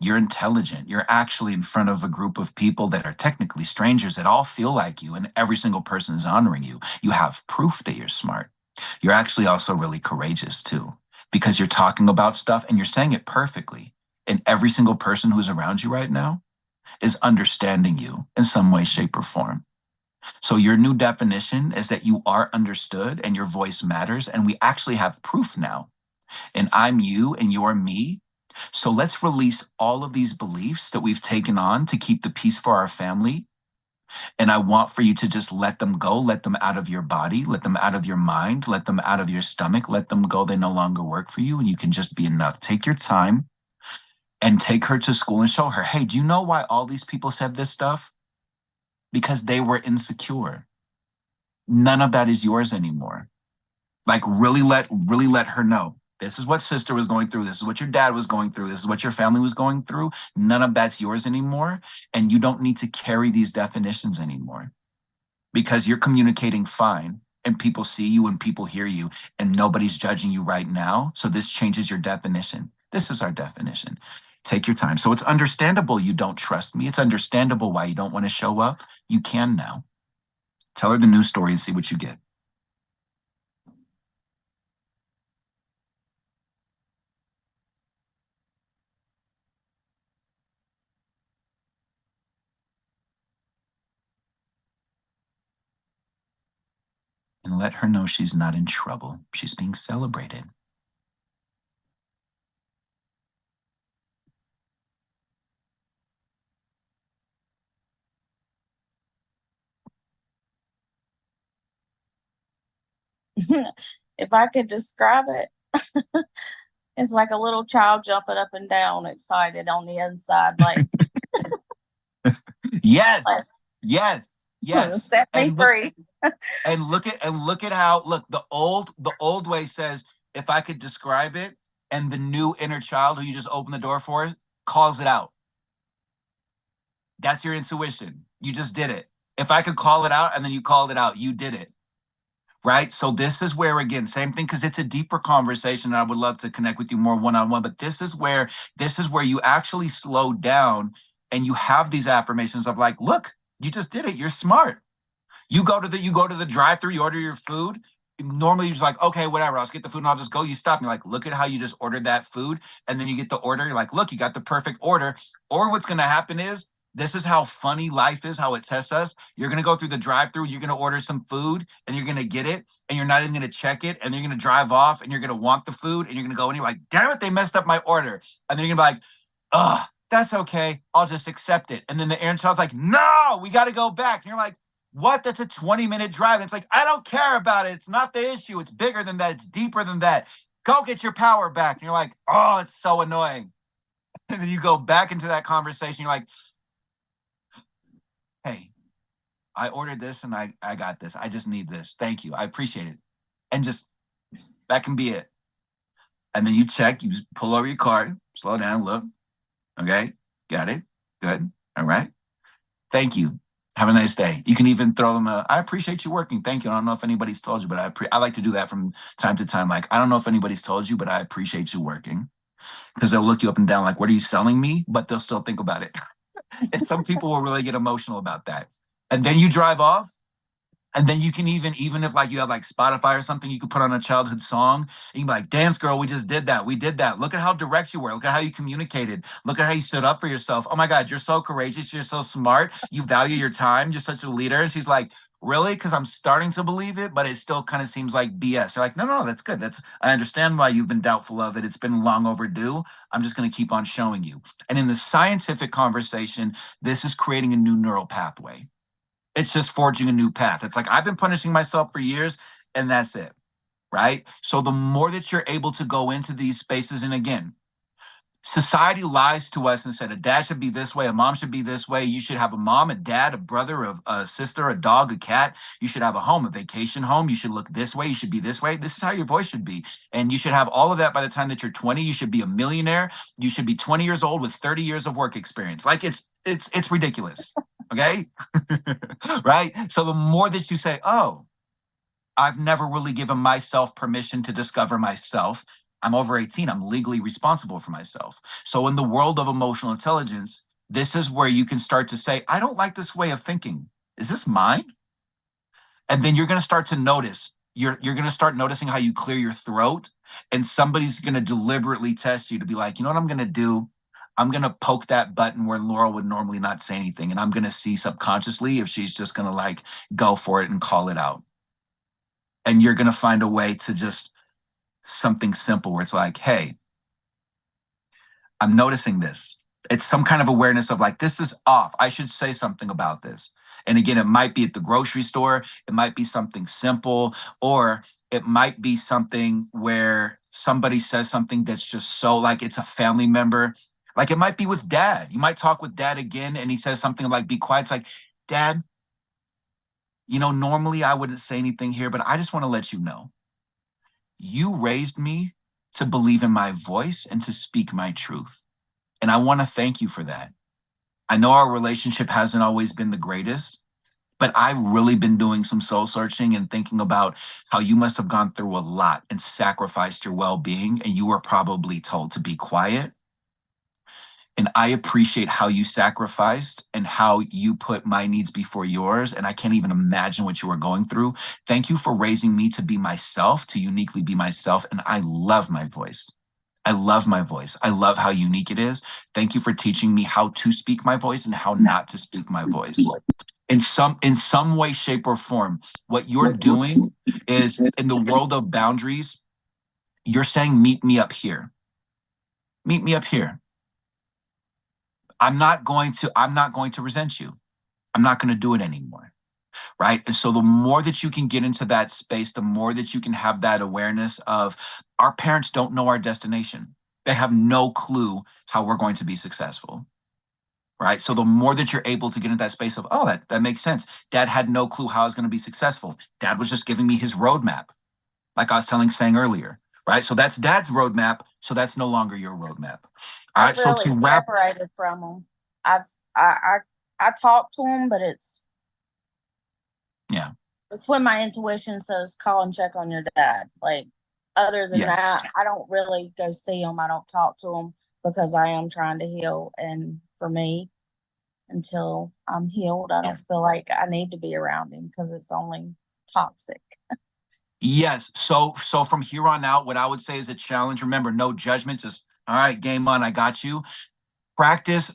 You're intelligent. You're actually in front of a group of people that are technically strangers that all feel like you, and every single person is honoring you. You have proof that you're smart. You're actually also really courageous too, because you're talking about stuff and you're saying it perfectly. And every single person who's around you right now is understanding you in some way, shape, or form. So your new definition is that you are understood and your voice matters. And we actually have proof now. And I'm you and you're me. So let's release all of these beliefs that we've taken on to keep the peace for our family. And I want for you to just let them go, let them out of your body, let them out of your mind, let them out of your stomach, let them go. They no longer work for you and you can just be enough. Take your time and take her to school and show her, hey, do you know why all these people said this stuff? Because they were insecure. None of that is yours anymore. Like really let her know. This is what sister was going through. This is what your dad was going through. This is what your family was going through. None of that's yours anymore. And you don't need to carry these definitions anymore because you're communicating fine and people see you and people hear you and nobody's judging you right now. So this changes your definition. This is our definition. Take your time. So it's understandable you don't trust me. It's understandable why you don't want to show up. You can now. Tell her the news story and see what you get. And let her know she's not in trouble. She's being celebrated. If I could describe it, it's like a little child jumping up and down, excited on the inside, like Yes, like, yes, yes. set me And look, free. and look at how the old way says, if I could describe it, and the new inner child who you just open the door for calls it out. That's your intuition. You just did it. If I could call it out and then you called it out, you did it. Right? So this is where, again, same thing, because it's a deeper conversation and I would love to connect with you more one-on-one, but this is where you actually slow down and you have these affirmations of like, look, you just did it. You're smart. You go to the drive-through, you order your food. Normally you're just like, okay, whatever, I'll just get the food and I'll just go. You stop and you're like, look at how you just ordered that food. And then you get the order. You're like, look, you got the perfect order. Or what's going to happen is, this is how funny life is, how it tests us. You're going to go through the drive-through, you're going to order some food and you're going to get it and you're not even going to check it and you're going to drive off and you're going to want the food and you're going to go and you're like, damn it, they messed up my order. And then you're going to be like, ugh, that's okay. I'll just accept it. And then the errand child's like, no, we got to go back. And you're like, what? That's a 20-minute drive. And it's like, I don't care about it. It's not the issue. It's bigger than that. It's deeper than that. Go get your power back. And you're like, oh, it's so annoying. And then you go back into that conversation. You're like, hey, I ordered this and I got this. I just need this. Thank you. I appreciate it. And just, that can be it. And then you check, you just pull over your car, slow down, look. Okay, got it. Good. All right. Thank you. Have a nice day. You can even throw them I appreciate you working. Thank you. I don't know if anybody's told you, but I like to do that from time to time. Like, I don't know if anybody's told you, but I appreciate you working. Because they'll look you up and down like, what are you selling me? But they'll still think about it. And some people will really get emotional about that. And then you drive off. And then you can even if like you have like Spotify or something, you could put on a childhood song and you can be like, dance girl, we just did that. We did that. Look at how direct you were. Look at how you communicated. Look at how you stood up for yourself. Oh my God, you're so courageous. You're so smart. You value your time. You're such a leader. And she's like, really? Because I'm starting to believe it, but it still kind of seems like BS. You're like, no, that's good. I understand why you've been doubtful of it. It's been long overdue. I'm just going to keep on showing you. And in the scientific conversation, this is creating a new neural pathway. It's just forging a new path. It's like, I've been punishing myself for years and that's it, right? So the more that you're able to go into these spaces, and again, society lies to us and said a dad should be this way, a mom should be this way. You should have a mom, a dad, a brother, a sister, a dog, a cat. You should have a home, a vacation home. You should look this way. You should be this way. This is how your voice should be. And you should have all of that by the time that you're 20. You should be a millionaire. You should be 20 years old with 30 years of work experience. Like it's ridiculous. Okay. Right. So the more that you say, oh, I've never really given myself permission to discover myself. I'm over 18. I'm legally responsible for myself. So in the world of emotional intelligence, this is where you can start to say, I don't like this way of thinking. Is this mine? And then you're going to start to notice, you're going to start noticing how you clear your throat, and somebody's going to deliberately test you to be like, you know what I'm going to do? I'm going to poke that button where Laurel would normally not say anything. And I'm going to see subconsciously if she's just going to like go for it and call it out. And you're going to find a way to just something simple where it's like, hey, I'm noticing this. It's some kind of awareness of like, this is off. I should say something about this. And again, it might be at the grocery store. It might be something simple, or it might be something where somebody says something that's just so like it's a family member. Like it might be with dad. You might talk with dad again and he says something like, be quiet. It's like, Dad, you know, normally I wouldn't say anything here, but I just want to let you know. You raised me to believe in my voice and to speak my truth. And I want to thank you for that. I know our relationship hasn't always been the greatest, but I've really been doing some soul searching and thinking about how you must have gone through a lot and sacrificed your well-being, and you were probably told to be quiet. And I appreciate how you sacrificed and how you put my needs before yours. And I can't even imagine what you were going through. Thank you for raising me to be myself, to uniquely be myself. And I love my voice. I love my voice. I love how unique it is. Thank you for teaching me how to speak my voice and how not to speak my voice. In some way, shape, or form, what you're doing is, in the world of boundaries, you're saying, meet me up here. Meet me up here. I'm not going to resent you. I'm not going to do it anymore. Right. And so the more that you can get into that space, the more that you can have that awareness of, our parents don't know our destination. They have no clue how we're going to be successful. Right. So the more that you're able to get into that space of, oh, that makes sense. Dad had no clue how I was going to be successful. Dad was just giving me his roadmap, like I was saying earlier. Right. So that's Dad's roadmap. So that's no longer your roadmap. All right. Really so to wrap, separated from them. I talk to them, but it's when my intuition says call and check on your dad. Like, other than yes. that, I don't really go see them. I don't talk to them because I am trying to heal. And for me, until I'm healed, I don't feel like I need to be around him because it's only toxic. Yes. So from here on out, what I would say is a challenge. Remember, no judgment. Just, all right, game on. I got you. Practice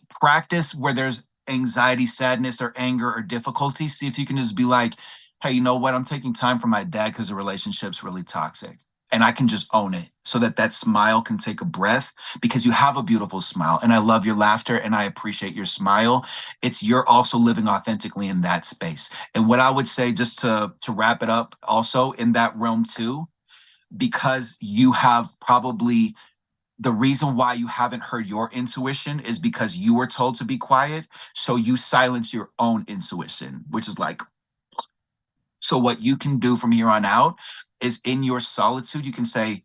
where there's anxiety, sadness, or anger or difficulty. See if you can just be like, hey, you know what? I'm taking time for my dad because the relationship's really toxic. And I can just own it so that smile can take a breath, because you have a beautiful smile. And I love your laughter and I appreciate your smile. You're also living authentically in that space. And what I would say, just to wrap it up, also in that realm too, because you have probably, the reason why you haven't heard your intuition is because you were told to be quiet. So you silence your own intuition, which is like, so what you can do from here on out is, in your solitude, you can say,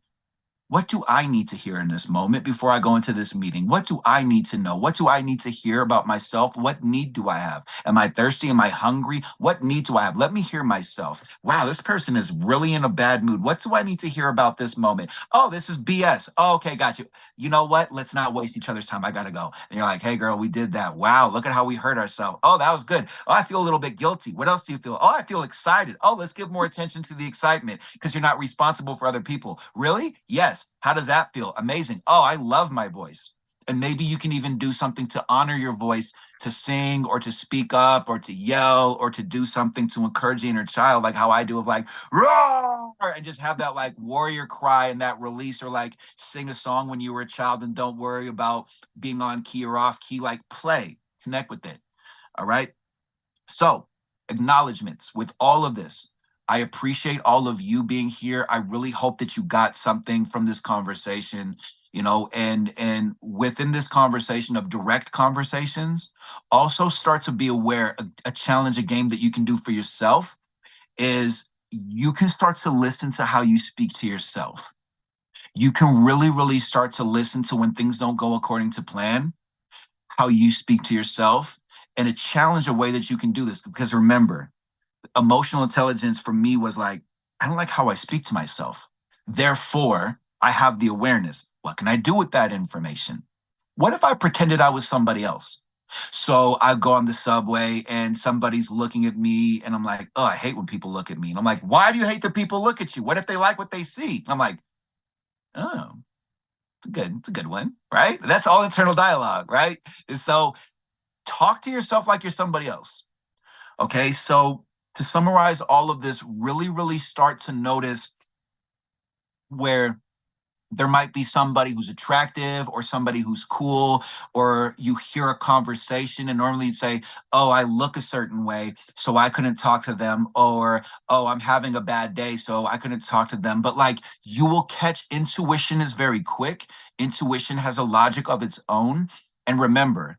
what do I need to hear in this moment before I go into this meeting? What do I need to know? What do I need to hear about myself? What need do I have? Am I thirsty? Am I hungry? What need do I have? Let me hear myself. Wow, this person is really in a bad mood. What do I need to hear about this moment? Oh, this is BS. Oh, okay, got you. You know what? Let's not waste each other's time. I got to go. And you're like, hey, girl, we did that. Wow, look at how we hurt ourselves. Oh, that was good. Oh, I feel a little bit guilty. What else do you feel? Oh, I feel excited. Oh, let's give more attention to the excitement because you're not responsible for other people. Really? Yes. How does that feel? Amazing. Oh, I love my voice. And maybe you can even do something to honor your voice, to sing or to speak up or to yell or to do something to encourage the inner child, like how I do, of like, roar, and just have that like warrior cry and that release, or like sing a song when you were a child and don't worry about being on key or off key, like play, connect with it. All right. So, acknowledgments with all of this. I appreciate all of you being here. I really hope that you got something from this conversation, and within this conversation of direct conversations, also start to be aware. A challenge, a game that you can do for yourself is, you can start to listen to how you speak to yourself. You can really, really start to listen to when things don't go according to plan, how you speak to yourself, and a challenge, a way that you can do this. Because remember, emotional intelligence for me was like, I don't like how I speak to myself. Therefore, I have the awareness. What can I do with that information? What if I pretended I was somebody else? So I go on the subway and somebody's looking at me and I'm like, oh, I hate when people look at me. And I'm like, why do you hate that people look at you? What if they like what they see? And I'm like, oh, it's a good one, right? That's all internal dialogue, right? And so talk to yourself like you're somebody else. Okay. So to summarize all of this, really, really start to notice where there might be somebody who's attractive or somebody who's cool, or you hear a conversation and normally you'd say, oh, I look a certain way, so I couldn't talk to them, or oh, I'm having a bad day, so I couldn't talk to them. But like, you will catch, intuition is very quick. Intuition has a logic of its own. And remember,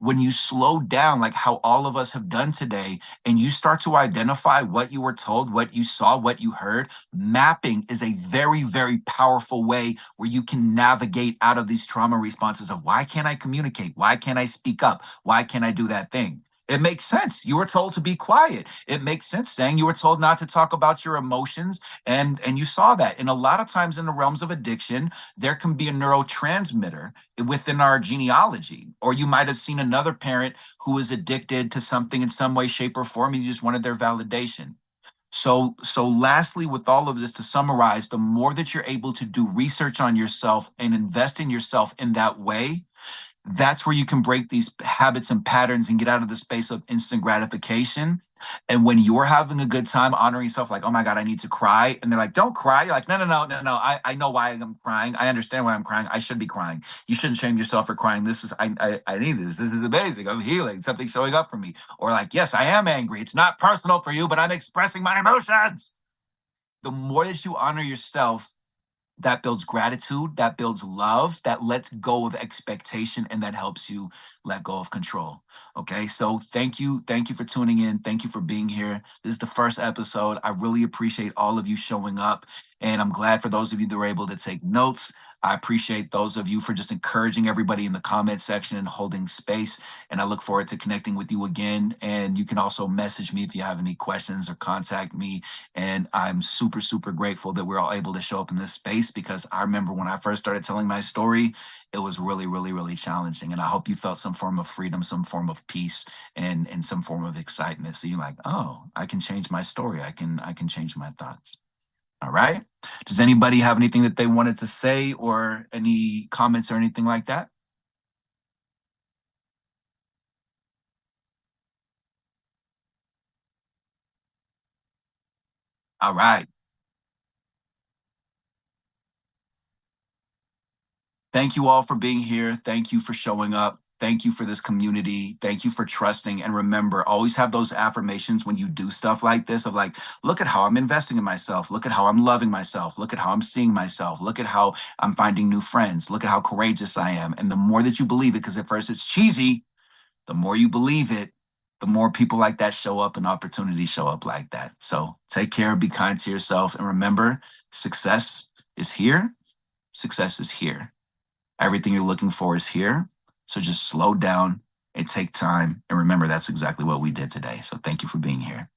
when you slow down, like how all of us have done today, and you start to identify what you were told, what you saw, what you heard, mapping is a very, very powerful way where you can navigate out of these trauma responses of why can't I communicate? Why can't I speak up? Why can't I do that thing? It makes sense. You were told to be quiet. It makes sense saying you were told not to talk about your emotions, and you saw that. And a lot of times in the realms of addiction, there can be a neurotransmitter within our genealogy. Or you might have seen another parent who was addicted to something in some way, shape, or form, and you just wanted their validation. So lastly, with all of this, to summarize, the more that you're able to do research on yourself and invest in yourself in that way, that's where you can break these habits and patterns and get out of the space of instant gratification. And when you're having a good time honoring yourself, like, oh my God, I need to cry. And they're like, don't cry. You're like, no, no, no, no, no. I know why I'm crying. I understand why I'm crying. I should be crying. You shouldn't shame yourself for crying. I need this. This is amazing. I'm healing. Something showing up for me. Or like, yes, I am angry. It's not personal for you, but I'm expressing my emotions. The more that you honor yourself, that builds gratitude, that builds love, that lets go of expectation, and that helps you let go of control. Okay, so thank you. Thank you for tuning in. Thank you for being here. This is the first episode. I really appreciate all of you showing up. And I'm glad for those of you that were able to take notes. I appreciate those of you for just encouraging everybody in the comment section and holding space. And I look forward to connecting with you again. And you can also message me if you have any questions or contact me. And I'm super, super grateful that we're all able to show up in this space, because I remember when I first started telling my story, it was really, really, really challenging. And I hope you felt some form of freedom, some form of peace, and some form of excitement. So you're like, oh, I can change my story. I can change my thoughts. All right. Does anybody have anything that they wanted to say, or any comments or anything like that? All right. Thank you all for being here. Thank you for showing up. Thank you for this community. Thank you for trusting. And remember, always have those affirmations when you do stuff like this of like, look at how I'm investing in myself. Look at how I'm loving myself. Look at how I'm seeing myself. Look at how I'm finding new friends. Look at how courageous I am. And the more that you believe it, because at first it's cheesy, the more you believe it, the more people like that show up and opportunities show up like that. So take care, be kind to yourself. And remember, success is here. Success is here. Everything you're looking for is here. So just slow down and take time. And remember, that's exactly what we did today. So thank you for being here.